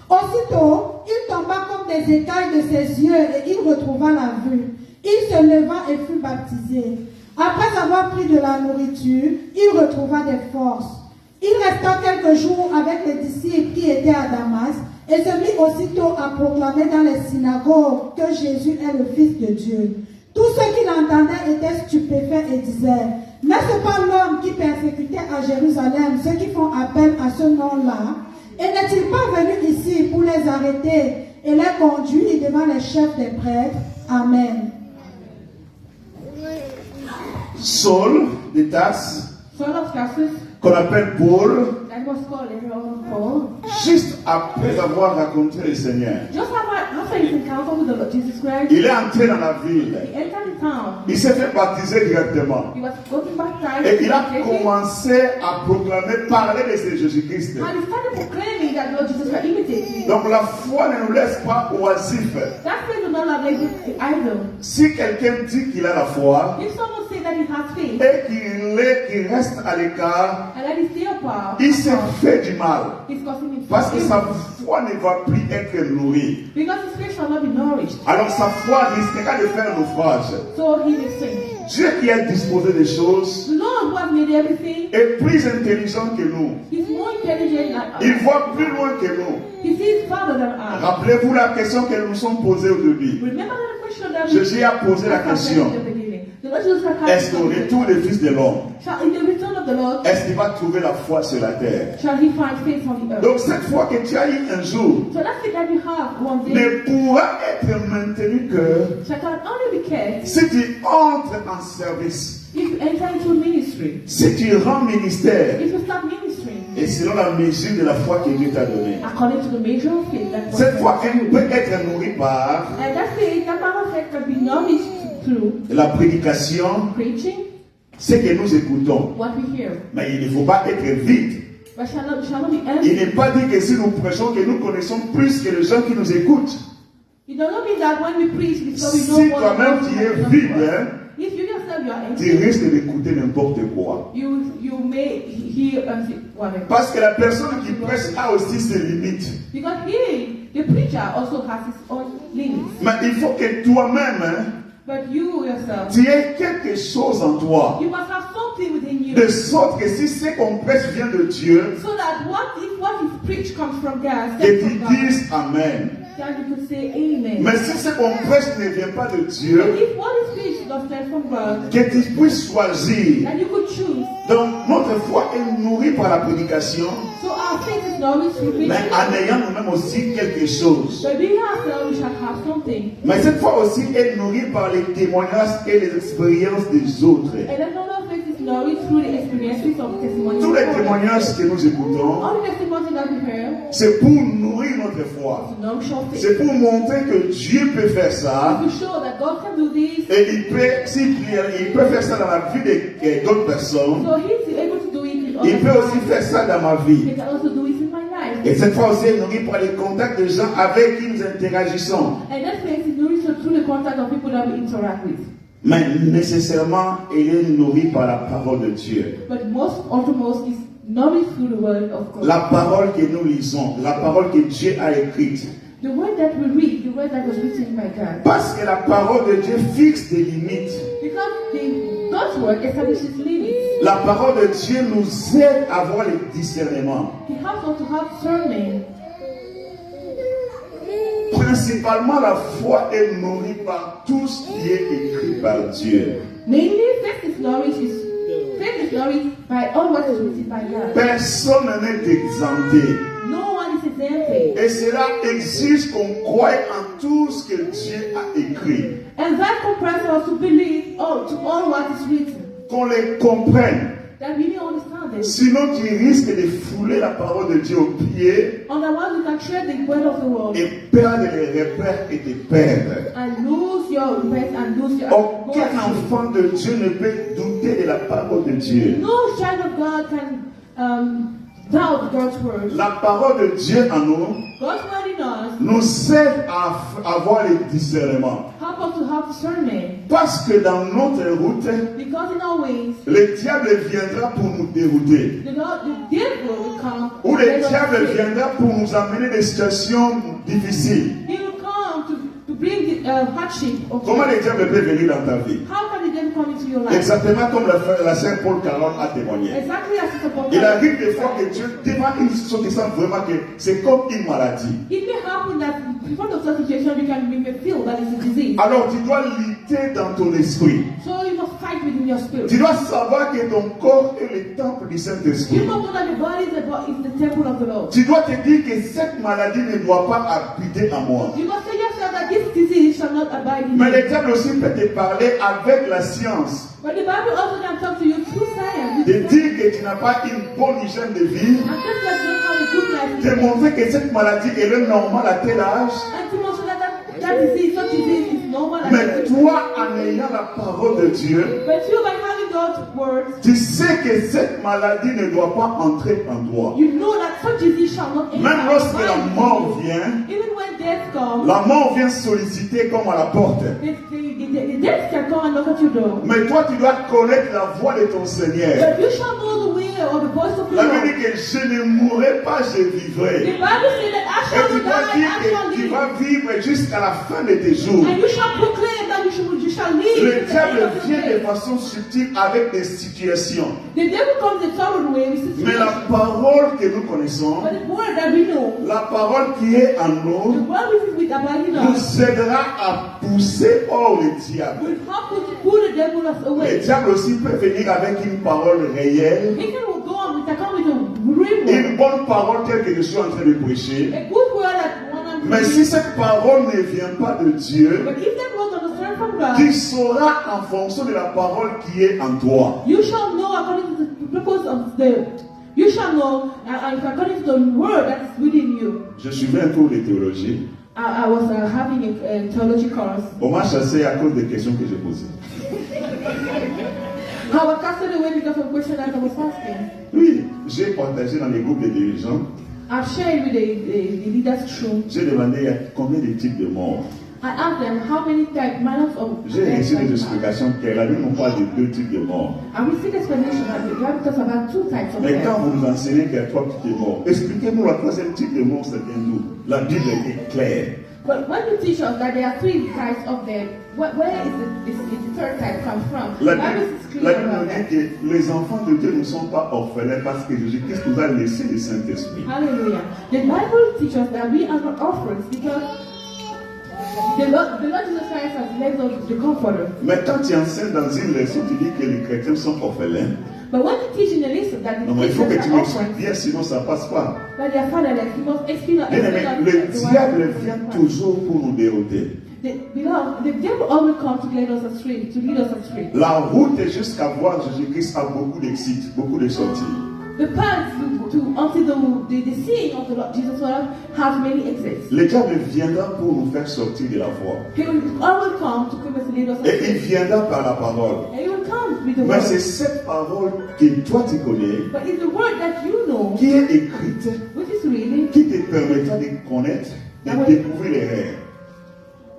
Aussitôt, il tomba comme des écailles de ses yeux et il retrouva la vue. Il se leva et fut baptisé. Après avoir pris de la nourriture, il retrouva des forces. Il resta quelques jours avec les disciples qui étaient à Damas et se mit aussitôt à proclamer dans les synagogues que Jésus est le Fils de Dieu. Tous ceux qui l'entendaient étaient stupéfaits et disaient, n'est-ce pas l'homme qui persécutait à Jérusalem ceux qui font appel à ce nom-là? Et n'est-il pas venu ici pour les arrêter et les conduire devant les chefs des prêtres? Amen. Saul de Tarse, Saul of Tarsus, qu'on appelle Paul, that was called later on Paul. juste après avoir raconté le Seigneur. Just after after his encounter with the Lord Jesus Christ, il est entré dans la ville. he entered the town. Il s'est fait baptiser directement. He was gotten baptized. Et il a and commencé à proclamer, parler de ce Jésus-Christ. he started proclaiming that Lord Jesus Christ imitated. Donc la foi ne nous laisse pas oisifs. That faith do not have idle. Si quelqu'un dit qu'il a la foi If someone say that he has faith et qu'il reste à l'écart, and that he stay apart, il s'est fait du mal. he's causing him Parce que sa evil. foi ne va plus être nourrie. Because his faith shall not be nourished. Alors sa foi risquera de faire naufrage. So he will sink. Dieu qui a disposé des choses The Lord who has made everything, est plus intelligent que nous. he's more intelligent than Il us. voit plus loin que nous. He sees farther than us. Rappelez-vous la question que nous nous sommes posée au début. Remember the question that Jésus a posé la question. in the beginning. The Lord Jesus Christ Est-ce qu'au retour du Fils de l'homme, shall in the return of the Lord est-ce qu'il va trouver la foi sur la terre? shall he find faith on the earth? Donc cette foi que tu as eue un jour So that faith that you have one day ne pourra être maintenue que shall can only be kept si tu entres en service, if you enter into ministry. si tu rends ministère, If you start ministering et selon la mesure de la foi que Dieu t'a donnée. according to the measure of faith that was Cette foi, given elle to you. peut être nourrie par And that faith, that power of faith can be nourished through la prédication, preaching, ce que nous écoutons. what we hear. Mais il ne faut pas être vide. But shall not be Il empty. n'est pas dit que si nous prêchons, que nous connaissons plus que les gens qui nous écoutent. It does not mean that when we preach, it's so we Si know more toi-même than tu es others. vide, hein, If you yourself you are tu empty, risques d'écouter n'importe quoi. you may hear and see whatever. Parce que la personne qui prêche a aussi ses limites. Because the preacher also has his own limits. Mais il faut que toi-même, hein, But you yourself, tu aies quelque chose en toi. you must have something within you. De sorte que si ce qu'on prêche vient de Dieu, So that what is preached comes from God, que stems tu from God, dises Amen. then you could say Amen. Mais si ce qu'on prêche ne vient pas de But Dieu, if what is preached does stem from God, que tu puisses choisir. then you could choose. Donc notre foi est nourrie par la prédication, So our faith is nourished through mais preaching. en ayant nous-mêmes aussi quelque chose. But we ourselves we shall have something. Mais cette foi aussi est nourrie par les témoignages et les expériences des autres. And then our faith is nourished through the experiences of testimonies. Tous les témoignages que nous écoutons, All the testimonies that we heard c'est pour nourrir notre foi. to nourish our faith. C'est pour montrer que Dieu peut faire ça. To show that God can do this. Et il peut faire ça dans la vie d'autres personnes. So He's able to do it in Il other peut aussi faire lives. ça dans ma vie. He can also do it in my life. Et cette foi aussi est nourrie par les contacts des gens avec qui nous interagissons. And that faith is nourished through the contact of people that we interact with. Mais nécessairement, elle est nourrie par la parole de Dieu. But most is nourished through the word of God. La parole que nous lisons, la parole que Dieu a écrite. The word that we read, the word that was written by God. Parce que la parole de Dieu fixe des limites. Because God's word establishes limits. La parole de Dieu nous aide à avoir le discernement. He helps us to have discernment. Principalement, la foi est nourrie par tout ce qui est écrit par Dieu. Mainly, faith is nourished by all what is written by God. Personne n'est exempté. No one is exempted. Et cela exige qu'on croie en tout ce que Dieu a écrit. And that compels us to believe to all what is written. Qu'on les comprenne. That we may understand it. Sinon, tu risques de fouler la parole de Dieu aux pieds Otherwise, you can share the word of the world et perdre les repères et te perdre. and lose your faith and lose your Aucun enfant de Dieu ne peut douter de la parole de Dieu. No child of God can doubt God's word. La parole de Dieu en nous God's word in us nous aide à avoir le discernement. help us to have discernment. Parce que dans notre route, Because in our ways, le diable viendra pour nous dérouter. the devil will come. Ou to let le us diable fail. viendra pour nous amener des situations difficiles. He will come to bring the hardship of Comment life. le diable peut venir dans ta vie? How can the devil come into your life? Exactement comme la sœur Paul Caron a témoigné. Exactly as Sister Paul Il said. arrive des fois que Dieu démarre une situation qui sent vraiment que c'est comme une maladie. It may happen that in front of such situation we may feel that it's a disease. Alors tu dois lutter dans ton esprit. So you must fight within your spirit. Tu dois savoir que ton corps est le temple du Saint-Esprit. You must know that the body is the temple of the Lord. Tu dois te dire que cette maladie ne doit pas habiter en moi. You must tell yourself that this disease shall not abide in Mais you. le diable aussi peut te parler avec la science. But the Bible also can talk to you through science. De dire que tu n'as pas une bonne hygiène de vie. And just like you don't have a good life. De montrer que cette maladie elle est normale à tel âge. And to mention that that disease, such disease is normal. Mais toi, en ayant la parole de Dieu, But you, by having God's words, tu sais que cette maladie ne doit pas entrer en toi. you know that such disease shall not enter. Même lorsque la mort vient, Even when death comes, la mort vient solliciter comme à la porte. the death can come and knock at your door. Mais toi, tu dois connaître la voix de ton Seigneur. But you shall know the way or the voice of the La Lord. Bible dit que je ne mourrai pas, je The vivrai. Bible says that I Et shall tu not dois die, dire I shall que tu live. vas vivre jusqu'à la fin de tes jours. And you shall proclaim that you shall live. Le to the end diable of your vient de days. façon subtile avec des situations. The devil comes in sorrow way with Mais la situations. parole que nous connaissons, But the word that we know, la parole qui est en the nous, word which is with abiding us, nous aidera à pousser hors le diable. will help us to pull the devil us Le away. diable aussi peut venir avec une parole réelle, He can go on with a real word, une bonne parole telle que je suis en train de prêcher. a good word that one and Mais si cette parole ne vient pas de Dieu, But if that word understand from God, tu sauras en fonction de la parole qui est en toi. you shall know according to the purpose of the. You shall know according to the word that is within you. Je suivais un cours de théologie. I was having a theology course. On m'a chassé à cause des questions que j'ai posées. I was casted away because of question that I was asking. Oui, j'ai partagé dans les groupes de dirigeants. I've shared with the leaders true. J'ai demandé il y a combien de types de morts. I asked them how many manners of J'ai reçu des explications claires. La Bible nous parle de deux types de morts. I received explanation that the Bible talks about two types of Mais quand death. vous nous enseignez qu'il y a trois types de morts, expliquez-nous la troisième type de mort, c'est bien nous. La Bible est claire. But when you teach us that there are three types of death, where is the third type come from? La The Bible is Bible clear nous about that. dit que les enfants de Dieu ne sont pas orphelins parce que Jésus-Christ nous a laissé le Saint-Esprit. Hallelujah. The Bible teaches us that we are not orphans because the Lord Jesus Christ has left us the Comforter. Mais quand tu enseignes dans une leçon, tu dis que les chrétiens sont orphelins. But when you teach in the lesson that the Non, mais il faut que tu Christians are m'expliques orphans, bien, sinon ça passe pas. that they are fatherless, you must explain Bien aimé, le diable vient toujours pour nous dérouter. Beloved, the devil always comes to lead us astray, to lead us astray. La route jusqu'à voir Jésus-Christ a beaucoup d'exit, beaucoup de sorties. The path until the seeing of the Lord Jesus Christ has many exits. Le diable viendra pour nous faire sortir de la foi. He will always come to come and lead us Et il astray. viendra par la parole. And he will come with the Mais c'est word. cette parole que toi tu connais, But it's the word that you know, qui est écrite, which is reading, qui te permettra de connaître, de découvrir les rêves.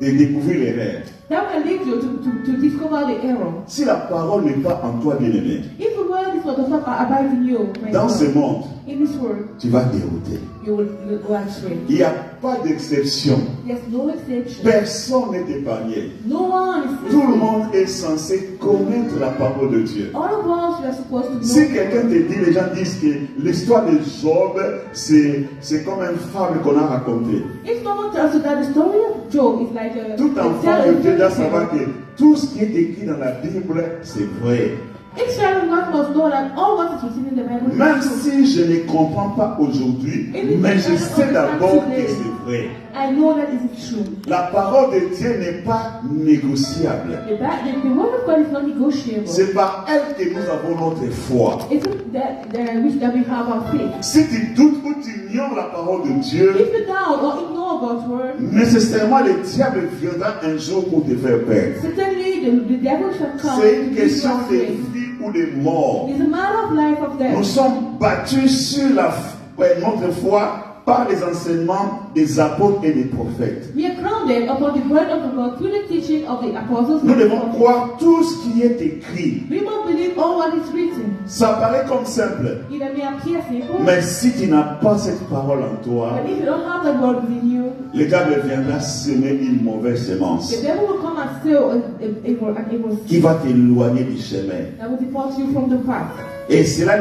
De découvrir les rêves. that will lead you to discover the error. Si la parole n'est pas en toi, bien aimé, If the word is not abide in you, my dans ce son, monde, in this world, tu vas dérouter. you will go astray. Il n'y a pas d'exception. There's no exception. Personne n'est épargné. No one is Tout le monde est censé connaître la parole de Dieu. All of us we are supposed to know. Si quelqu'un te dit, les gens disent que l'histoire de Job, c'est comme une fable qu'on a racontée. If someone tells you that the story of Job is like a Tout enfant de Dieu doit savoir que tout ce qui est écrit dans la Bible, c'est vrai. each child of God must know that all what is written in the Bible is Même true. si je ne comprends pas aujourd'hui, mais je sais d'abord que c'est vrai. I know that it is true. La parole de Dieu n'est pas négociable. The word of God is not negotiable. C'est par elle que nous avons notre foi. It's that we have our faith. Si tu doutes ou tu ignores la parole de Dieu, If you doubt or ignore God's word, nécessairement le diable viendra un jour pour te faire perdre. certainly the devil shall come. C'est to une lead you question de astray. vie ou de mort. It's a matter of life of Nous death. sommes battus sur notre foi par les enseignements des apôtres et des prophètes. We are grounded upon the word of God through the teaching of the apostles. Nous and the devons prophets. croire tout ce qui est écrit. We must believe all what is written. Ça paraît comme simple, It may appear simple, mais si tu n'as pas cette parole en toi, but if you don't have the word within you, le diable viendra semer une mauvaise semence the devil will come and sow an evil qui seed va t'éloigner du chemin. that will depart you from the path. Et cela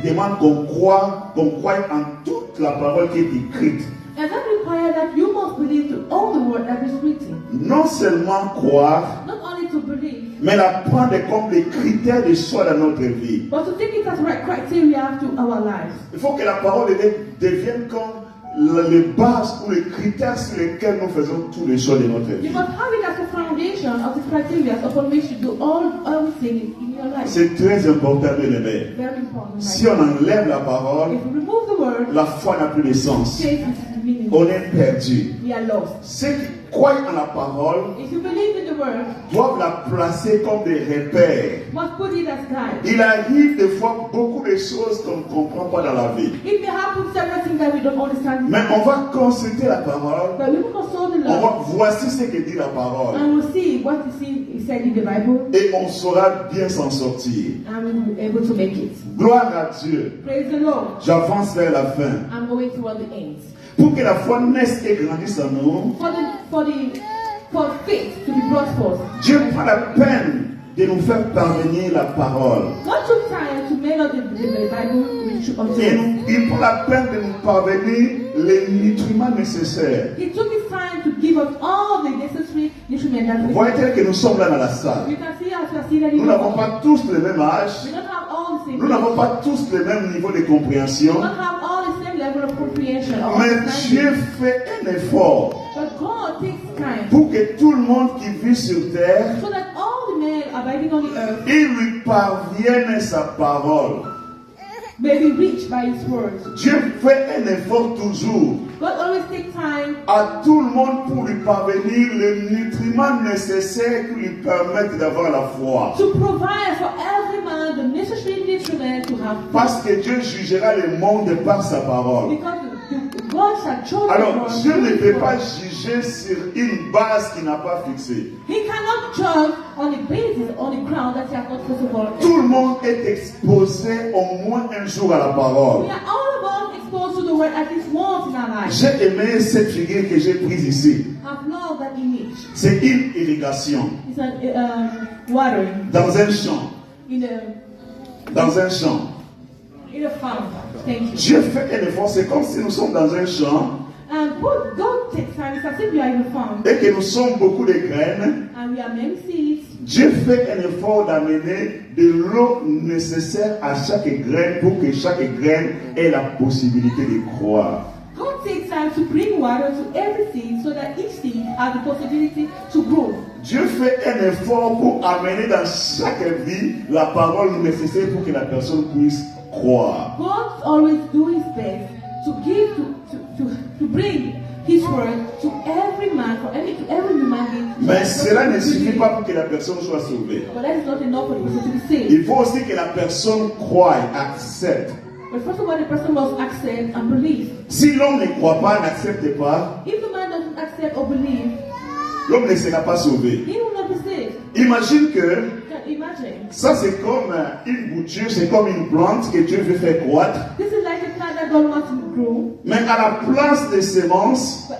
demande qu'on croie en toute la parole qui est écrite. And that requires that you must believe to all the word that is written. Non seulement croire, Not only to believe, mais la prendre comme les critères de choix dans notre vie. but to take it as right criteria to our lives. Il faut que la parole de Dieu devienne comme les bases ou les critères sur lesquels nous faisons tous les choix de notre You vie. must have it as a foundation of the criteria upon which you do everything in your life. C'est très important, bien aimé. Very important. Si on enlève la parole, If you remove the word, la foi n'a plus de sens. faith is meaningless. meaning. on est perdu. We are lost. Ceux qui croient en la parole If you believe in the word, doivent la placer comme des repères. must put it as guide. Il arrive des fois beaucoup de choses qu'on ne comprend pas dans la vie. It may happen several things that we don't understand. Mais on va consulter la parole. But we will consult the On Lord va, voici ce que dit la parole. and we'll see what is said in the Bible Et on saura bien s'en sortir. and we will be able to make it. Gloire à Dieu. Praise the Lord. J'avance vers la fin. I'm going toward the end. Pour que la foi naisse et grandisse en nous, For faith to be brought forth. Dieu prend la peine de nous faire parvenir la parole. God took time to make us the Bible reach unto Et us. il prend la peine de nous parvenir les nutriments nécessaires. He took his time to give us all the necessary nutrients that we Voyez-vous que nous sommes là dans la salle. You can see as we are seated in Nous n'avons pas tous le même âge. We don't have all the same. Nous n'avons pas tous le même niveau de compréhension. We don't have all the same level of comprehension or Mais Dieu understanding. fait un effort But God takes time pour que tout le monde qui vit sur terre, so that all the men abiding on the earth il lui parvienne sa parole. may be reached by His word. Dieu fait un effort toujours God always takes time à tout le monde pour lui parvenir les nutriments nécessaires qui lui permettent d'avoir la foi. to provide for every man the necessary nutriment to have faith. Parce que Dieu jugera le monde par sa parole. Because God shall choose Alors, the world Dieu through ne His peut word. pas juger sur une base qu'il n'a pas fixée. He cannot judge on the basis, on the ground that He has not first of all. Tout le monde est exposé au moins un jour à la parole. We are all about exposed to the word at least once in our life. J'ai aimé cette figure que j'ai prise ici. I've loved that image. C'est une irrigation It's an watering dans un champ. in a Dans un champ. farm. Thank you. Dieu fait un effort. C'est comme si nous sommes dans un champ And God takes time. It's as if we are in a farm et que nous sommes beaucoup de graines. and we are many seeds. Dieu fait un effort d'amener de l'eau nécessaire à chaque graine pour que chaque graine ait la possibilité de croître. God takes time to bring water to every seed so that each seed has the possibility to grow. Dieu fait un effort pour amener dans chaque vie la parole nécessaire pour que la personne puisse croire. God always do His best to give to bring His word to every man, to every human being. Mais cela ne suffit pas pour que la personne soit sauvée. But that is not enough for the person to be saved. Il faut aussi que la personne croie, accepte. But first of all, the person must accept and believe. Si l'homme ne croit pas, n'accepte pas, If the man doesn't accept or believe, l'homme ne sera pas sauvé. he will not be saved. Imagine que You can imagine. ça c'est comme une bouture, c'est comme une plante que Dieu veut faire croître. This is like a plant that God wants to grow. Mais à la place des semences, But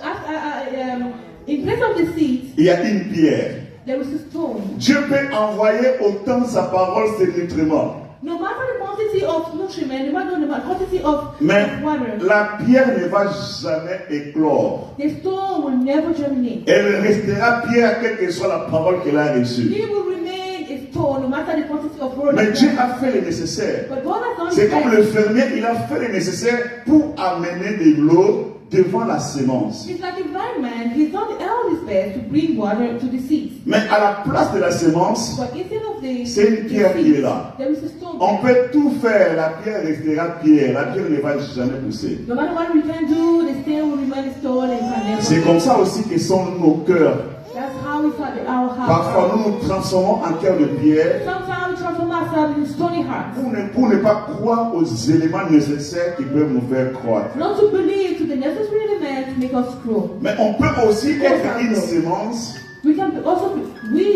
in place of the seeds, il y a une pierre. there is a stone. Dieu peut envoyer autant sa parole, ses nutriments. No matter the quantity of nutriment, no matter the quantity of Mais water, la pierre ne va jamais éclore. the stone will never germinate. Elle restera pierre quelle que soit la parole qu'elle a reçue. He will remain a stone no matter the quantity of water. Mais Dieu a fait le nécessaire. But God has done C'est His comme best. le fermier, il a fait le nécessaire pour amener de l'eau devant la semence. It's like a blind man. He's done all his best to bring water to the seeds. Mais à la place de la semence, But instead of the c'est une pierre qui est là. there is a stone. On peut tout faire, la pierre restera pierre. La pierre ne va jamais pousser. No matter what we can do, the stone will remain a stone and can never. C'est comme ça aussi que sont nos cœurs. That's how we find our heart. Parfois, nous nous transformons en cœur de pierre Sometimes we transform ourselves into stony hearts. pour ne pas croire aux éléments nécessaires qui peuvent nous faire croître. Not to believe to the necessary elements to make us grow. Mais on peut aussi être une semence, We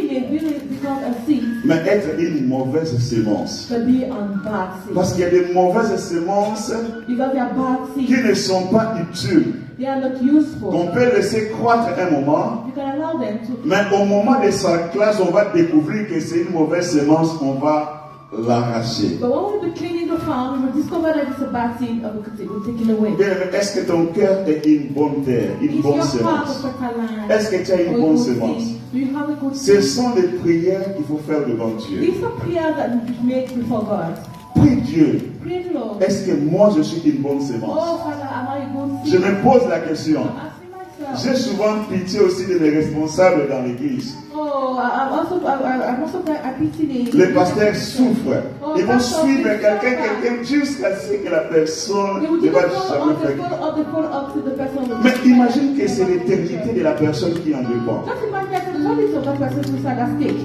may really become a seed, mais être une mauvaise semence. but be on bad seed. Parce qu'il y a des mauvaises semences Because they are bad qui seeds. ne sont pas utiles. They are not useful. On peut laisser croître un moment, You can allow them to. mais au moment de sa classe, on va découvrir que c'est une mauvaise semence, on va l'arracher. But when we'll be cleaning the farm, we will discover that it's a bad seed and we'll take it away. Bien, mais est-ce que ton cœur est une bonne terre, une Is bonne your heart a semence? fertile land? Est-ce que tu as Or une a bonne good semence? seed? Do you have a good Ce seed? sont des prières qu'il faut faire devant Dieu. These are prayers that we make before God. Prie Dieu. Pray the Lord. Est-ce que moi je suis une bonne semence? Oh, Father, am I a good Je seed? me pose la question. I'm asking myself. J'ai souvent pitié aussi de mes responsables dans l'église. Oh, I'm also I pity the. Les pasteurs souffrent. Ils vont suivre quelqu'un jusqu'à ce que la personne They will ne do va the jamais follow faire. up to the person. Mais Imagine que c'est l'éternité de la personne qui en dépend. Just imagine that the eternity of that person who is at stake.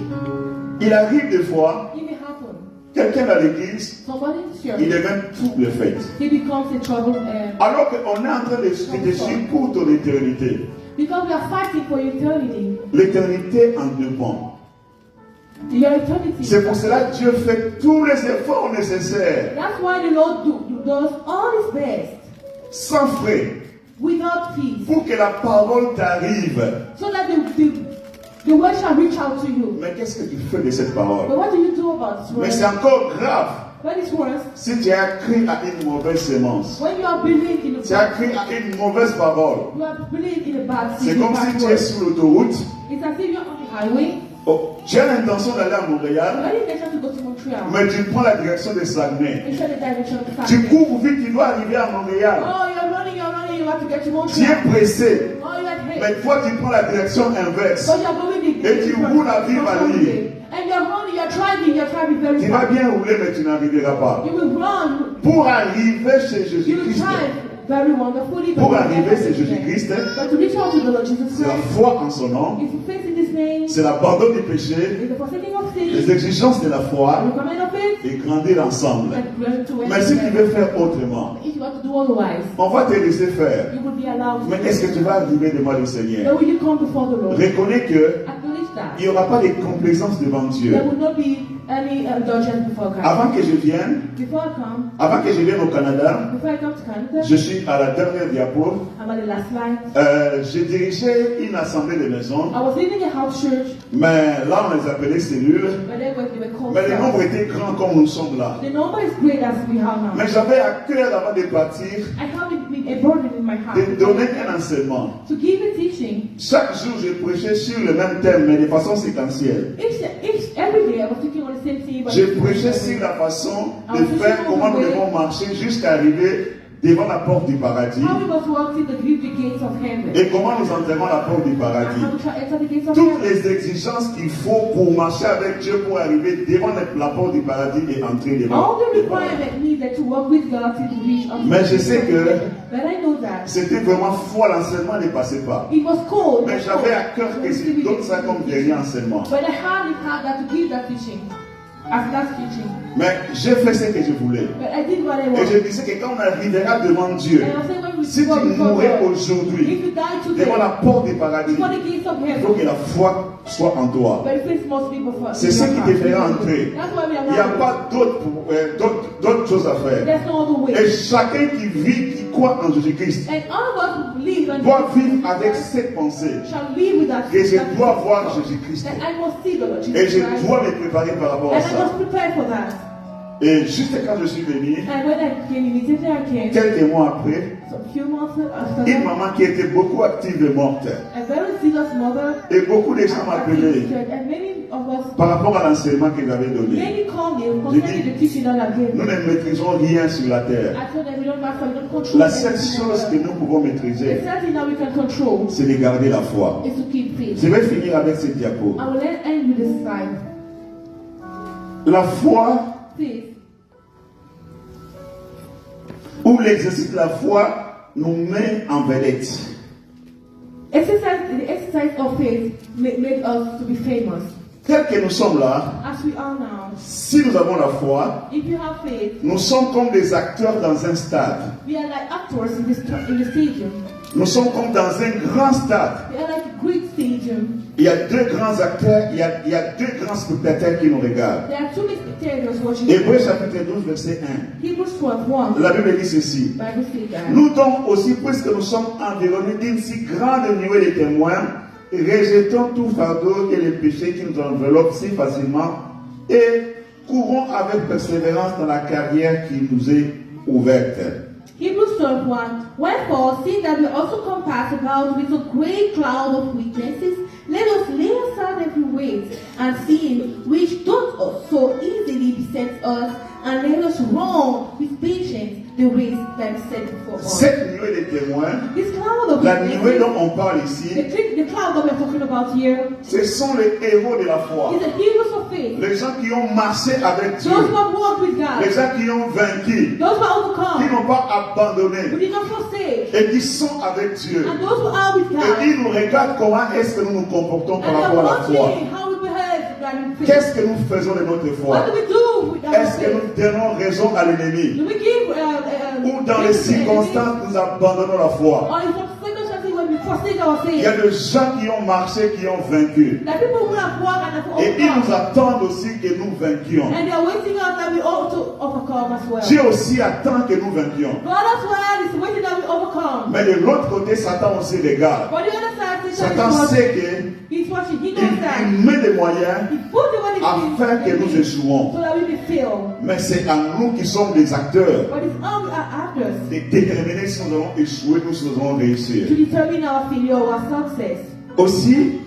Il arrive des fois, It may happen. quelqu'un dans l'église, Somebody in the il church, est même trouble fait. he becomes a trouble Alors qu'on est en train de se déchirer pour ton éternité. because we are fighting for your eternity. L'éternité en dépend. Your eternity. C'est pour cela que Dieu fait tous les efforts nécessaires, That's why the Lord does all his best sans frais, without fees, pour que la parole t'arrive. so that the word shall reach out to you. Mais qu'est-ce que tu fais de cette parole? But what do you do about this Mais word? c'est encore grave When it's worse, si tu as cru à une mauvaise sémence. when you are believing in the Tu as cru à une mauvaise parole. you are believing in a bad C'est thing, comme a si bad tu es word. sur l'autoroute. It's as if you're on the highway. Oh, tu as l'intention d'aller à You Montréal, have intention to go to Montreal. mais tu prends la direction de Saguenay. You show the direction of the Tu family. cours vite, tu dois arriver à Montréal. Oh, you're running, you have to get to Tu Montreal. es pressé, Oh, you're at mais hate. toi tu prends la direction inverse. But you're going the Et tu roules à vive allure. And you're running, you're driving very Tu vas fast. bien rouler, mais tu n'arriveras pas. You will run, Pour arriver chez you will Jésus-Christ, drive very wonderfully. pour but arriver you'll chez never get Jésus-Christ, there. But to reach out to the Lord Jesus c'est la Christ, foi en son nom, is to faith in His name, c'est l'abandon du péché, is the forsaking of les sin, exigences de la foi the command of it, et grandir ensemble. and learn to Mais si tu veux faire autrement, if you want to do otherwise, on va te laisser faire. you will be allowed to. Mais est-ce que tu vas arriver devant le Seigneur? But will you come before the Lord? Reconnais que Acknowledge that. il n'y aura pas de complaisance devant Dieu. There will not be any indulgence before God. Avant que je vienne, Before I come, au Canada, before I come to Canada, je suis à la dernière diapo. I'm at the last line. J'ai dirigé une assemblée de maisons, I was leading a house church, mais là on les appelait cellules. but they were called Mais le cells. nombre était grand comme nous sommes là. The number is great as we have now. Mais j'avais à cœur avant de partir I have a burden in my heart de donner un enseignement. to give a teaching. Chaque jour je prêchais sur le même thème, mais de façon séquentielle. Every day I was teaching on the same thing. But Je prêchais sur la façon de faire, comment nous devons marcher jusqu'à arriver devant la porte du paradis. how we must walk through the gates of heaven. Et comment nous entrons la porte du And paradis. how we shall enter the gates of Toutes heaven. les exigences qu'il faut pour marcher avec Dieu, pour arriver devant la porte du paradis et entrer devant All the le paradis. requirement needed to walk with God to reach up. Mais je sais que But I know that c'était vraiment froid, l'enseignement ne passait pas. it was cold. Mais j'avais à cœur que je donne ça comme dernier enseignement. But I had it hard that to give that teaching. As last teaching. Mais j'ai fait ce que je voulais. But I did what I Et wanted. je disais que quand on arrivera devant Dieu, And I said when we si tu go before mourrais God, aujourd'hui, if you die today, devant la porte du paradis, before the gates of il faut heaven, que la foi soit en toi. but faith must be before. C'est ce qui te fera entrer. That's why we are Il n'y a now. pas d'autres choses à faire. There's no other way. Et chacun qui vit, qui croit en Jésus-Christ, And all of us who believe and doit vivre avec cette pensée shall live with that. que je that dois faith. voir Jésus-Christ. That I must see the Lord Jesus Et je Christ. dois me préparer par rapport And à I ça. must prepare for that. Et juste quand je suis venu, And when I came, immediately I came. quelques mois après, So a few months after une that, maman qui était beaucoup active est morte. a very serious mother. Et beaucoup de gens m'appelaient And many of us, par rapport à l'enseignement qu'il avait donné. many called me concerning the teaching that I gave. Nous ne maîtrisons rien sur la terre. I told them we don't master, we don't control. La seule anything chose else. que nous pouvons The maîtriser, third thing that we can control c'est de garder la foi. is to keep faith. Je vais finir avec cette diapo. I will end with this slide. La foi, Faith, ou l'exercice de la foi, nous met en vedette. the exercise of faith made us to be famous. Tel que nous sommes là, As we are now, si nous avons la foi, if you have faith, nous sommes comme des acteurs dans un stade. we are like actors in the stadium. Nous sommes comme dans un grand stade. We are like a great stadium. Il y a deux grands acteurs, il y a deux grands spectateurs qui nous regardent. There are two spectators watching. Hébreux chapitre 12, verset 1. Hebrews 12:1. La Bible dit ceci. Bible says that. Nous donc aussi, puisque nous sommes environnés d'une si grande nuée de témoins, rejetons tout fardeau et les péchés qui nous enveloppent si facilement et courons avec persévérance dans la carrière qui nous est ouverte. Hebrews 12:1. Wherefore, seeing that we also compass about with a great cloud of witnesses, let us lay aside every weight and sin which doth so easily besets us, and let us run with patience the race that is set before us. Cette nuée de témoins, This cloud of la nuée witnesses, dont on parle ici, the cloud that we're talking about here, ce sont les héros de la foi. is the heroes of faith. Les gens qui ont marché avec Dieu. Those who have walked with Les God, gens qui ont vaincu. those who are Qui overcome, n'ont pas who abandonné. did not forsake, Et qui sont avec Dieu. and those who are with Et God, ils nous regardent comment est-ce que nous nous comportons par and rapport à la they're foi. watching how we behave regarding faith. Qu'est-ce que nous faisons de notre foi? What do we do with our Est-ce que faith? nous donnons raison à l'ennemi? Do we give Ou dans les circonstances, nous abandonnons la foi? or in some circumstances when we forsake our Il y faith? a des gens qui ont marché, qui ont vaincu. That people who have walked and have Et ils nous overcome, attendent aussi que nous vainquions. and they are waiting out that we also overcome as well. Dieu aussi attend que nous vainquions. God as well is waiting that we overcome. Mais de l'autre côté, Satan aussi regarde. But the other side, Satan Satan is sait watching. He's watching. He qu'il knows that. met des moyens He put the money afin que nous échouons. so that we may fail. Mais c'est à nous qui sommes les acteurs But it's all our actors de déterminer si nous allons échouer ou si nous allons réussir. to determine our failure or our success Aussi,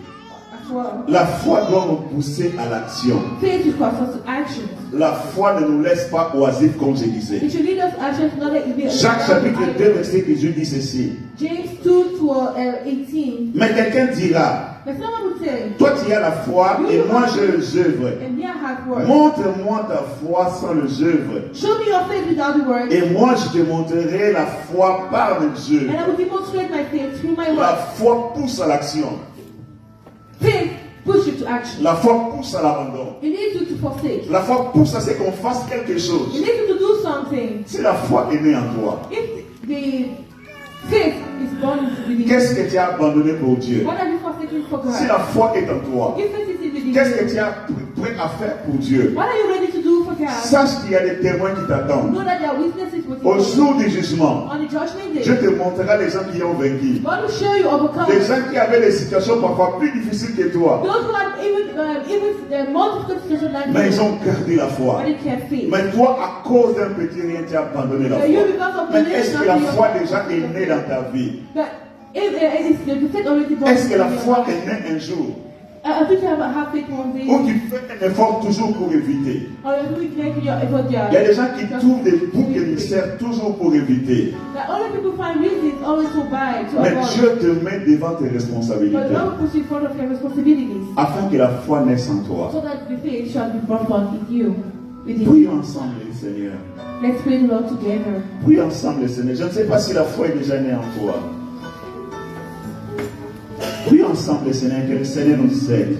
as well. la foi doit nous pousser à l'action. Faith requires us to action. La foi ne nous laisse pas oisifs, comme je disais. It should lead us to action, not that it be. Jacques chapitre 2, verset 18 dit ceci. James 2:18. Mais quelqu'un dira, But someone would say, toi tu as la foi et moi j'ai les œuvres. and here have words. Montre-moi ta foi sans les œuvres. Show me your faith without the words, Et moi je te montrerai la foi par les œuvres. and I will demonstrate my faith through my La words. foi pousse à l'action. Faith pushes you to action. La foi pousse à l'abandon. It leads you to forsake. La foi pousse à ce qu'on fasse quelque It chose. leads you to do something. Si la foi est née en toi, If the faith is born within you, qu'est-ce que tu as abandonné pour Dieu? what are you forsaking for Si God? la foi est en toi, If faith is within qu'est-ce que you, tu as prêt à faire pour Dieu? what are you ready to do for God? Sache qu'il y a des témoins qui t'attendent. Know that there are witnesses within Au you. jour du jugement, On the judgment Dieu day, te montrera les gens qui ont vaincu. God will show you overcome. Les gens qui avaient des situations parfois plus difficiles que toi, Those who had even more difficult situations than mais ils you, ont gardé la foi. but they kept faith. Mais toi, à cause d'un petit rien, tu as abandonné la But you, foi. because of Mais the est-ce que la foi déjà est née dans ta vie? But if the faith already born Est-ce que la in you, foi est née un jour? I think you have faith one day, Ou tu fais un effort toujours pour éviter? or you do it making your effort Il y a there. des gens qui trouvent des boucs émissaires toujours pour éviter. That only people find reasons always to buy, to Mais avoid. Dieu te met devant tes But responsabilités God puts you in front of your responsibilities, afin que la foi naisse en toi. so that the faith shall be brought forth in you. Within you. Prions ensemble, les Seigneur. Let's pray the Lord together. Prions ensemble, les Seigneur. Je ne sais pas si la foi est déjà née en toi. Prions ensemble, les Seigneur, que le Seigneur nous aide,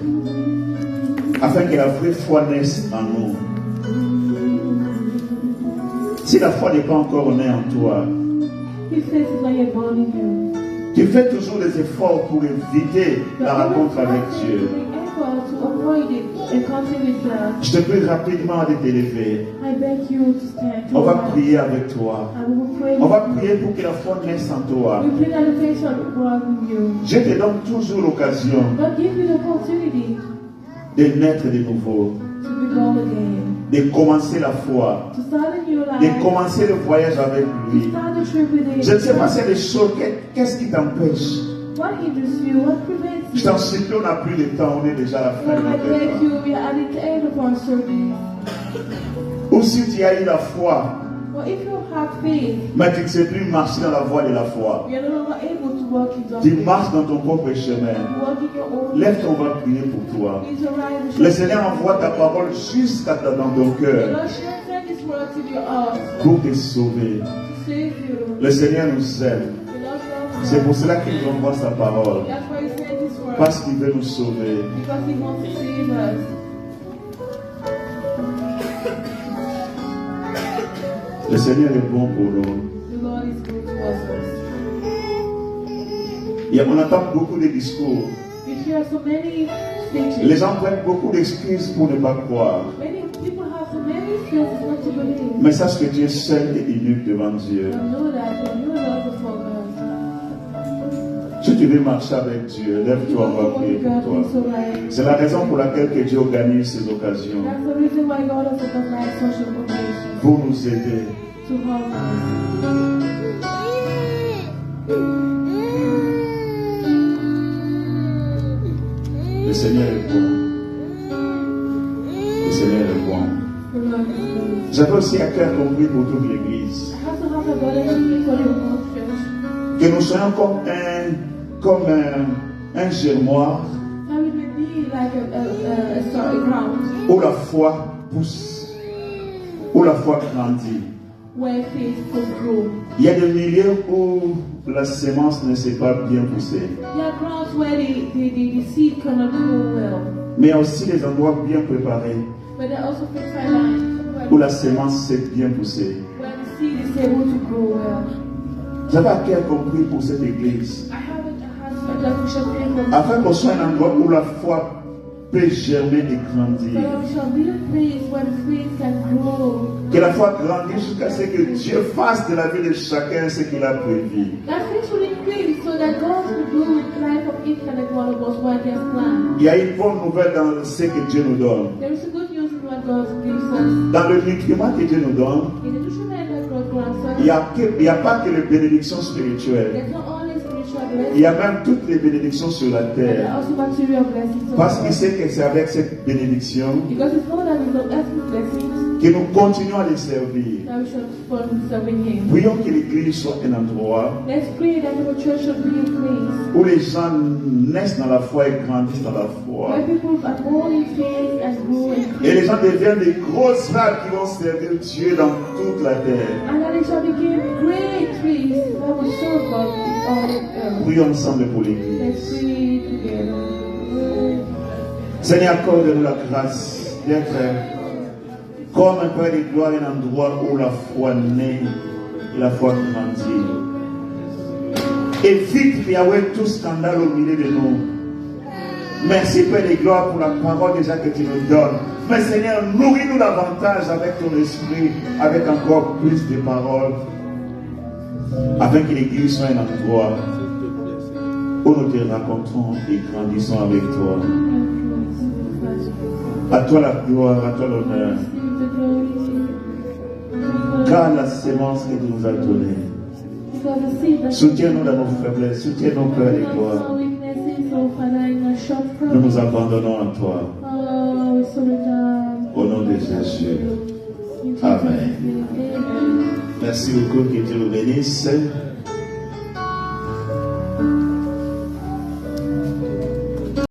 afin que la vraie foi naisse en nous. Si la foi n'est pas encore née en toi, His faith is not yet born in you. tu fais toujours des efforts pour éviter la rencontre avec Dieu. To avoid it, encounter with God. Je te prie rapidement de t'élever. I beg you to stand. On va prier avec toi. And we will pray. On va prier pour que la foi naisse en toi. We pray that the faith shall work in you. Dieu te donne toujours l'occasion God give you the opportunity de naître de nouveau, to be born again, de commencer la foi, to start a new de life, commencer le voyage avec to lui. start a trip with Him. Je ne sais pas s'il y a des choses, qu'est-ce qui t'empêche? What hinders you? What prevents Je you? t'en supplie, on n'a plus de temps, on est déjà à la fin Lord, de I notre beg temps. you, we are at the end of our service. Ou si tu as eu la foi, Well, if you have faith, mais tu ne sais plus marcher dans la voie de la foi, we are no longer able to walk in tu darkness. marches dans ton propre chemin, Walk in your own lève ton va prier pour toi. Please arise and Le show Seigneur envoie ta parole jusqu'à dans ton the cœur Lord shall send His word to your heart pour te sauver. to save you. Le Seigneur nous aime. The Lord loves C'est us. pour cela qu'il nous envoie sa parole. That's why He sent His word. Parce qu'il veut nous sauver. Because He wants to save us. Le Seigneur est bon pour nous. The Lord is good towards us. On entend beaucoup de discours. We hear so many Les speeches. gens prennent beaucoup d'excuses pour ne pas croire. Many people have so many excuses not to believe. Mais sache que tu es seul et unique devant Dieu. But know that when you are not before God, Si tu veux marcher avec Dieu, lève-toi, on va prier pour toi. C'est la raison pour laquelle que Dieu organise ces occasions That's the reason why God has organized such an occasion pour nous aider. to help us. Le Seigneur est bon. Le Seigneur est J'avais aussi à cœur compris pour toute l'Église. I have to have a burden for the whole church. Que nous soyons comme un germoir That we may be like a ground où la foi pousse, où la foi grandit. where faith could grow. Il y a des milieux où la sémence ne s'est pas bien poussée. There are grounds where the seed cannot grow well. Mais il y a aussi des endroits bien préparés But there are also fertile lands où la sémence s'est bien poussée. where the seed is able to grow well. J'avais à cœur compris pour cette église, I have a heart that we shall pray for. afin qu'on soit un endroit où la foi peut germer et grandir. But we shall be a place where the faith can grow. Que la foi grandisse jusqu'à ce que Dieu fasse de la vie de chacun ce qu'il a prévu. That faith will increase so that God will do with the life of each and every one of us what He has planned. Il y a une bonne nouvelle dans ce que Dieu nous donne. There is a good news in what God gives us. Dans le nutriment que Dieu nous donne, In the nutriment that God grants us, il n'y a pas que les bénédictions spirituelles. there's not only spiritual Il y blessings, a même toutes les bénédictions sur la but there terre. are also material blessings. Parce qu'il sait que c'est avec cette bénédiction Because it's not that we don't ask for blessings, que nous continuons à les servir. that we should keep on serving Him. Prions que l'église soit un endroit Let's pray that our church should be a place où les gens naissent dans la foi et grandissent dans la foi. where people are born in faith and grow in Et les faith. gens deviennent des grosses vagues qui vont servir Dieu dans toute la terre. And that they shall become great trees that will serve God in all the earth. Prions ensemble pour l'église. Let's pray together. Seigneur, accorde-nous la grâce d'être comme un Père de gloire, un endroit où la foi naît et la foi grandit. Évite, Yahweh, tout scandale au milieu de nous. Merci, Père de gloire, pour la parole déjà que tu nous donnes. Mais Seigneur, nourris-nous davantage avec ton esprit, avec encore plus de paroles, afin que l'Église soit un endroit où nous te rencontrons et grandissons avec toi. À toi la gloire, à toi l'honneur. Car la sémence que tu nous as donnée. Soutiens-nous dans nos faiblesses, soutiens-nous, Père de gloire. Nous nous abandonnons à toi. Au nom de Jésus. Amen. Merci beaucoup, que Dieu vous bénisse.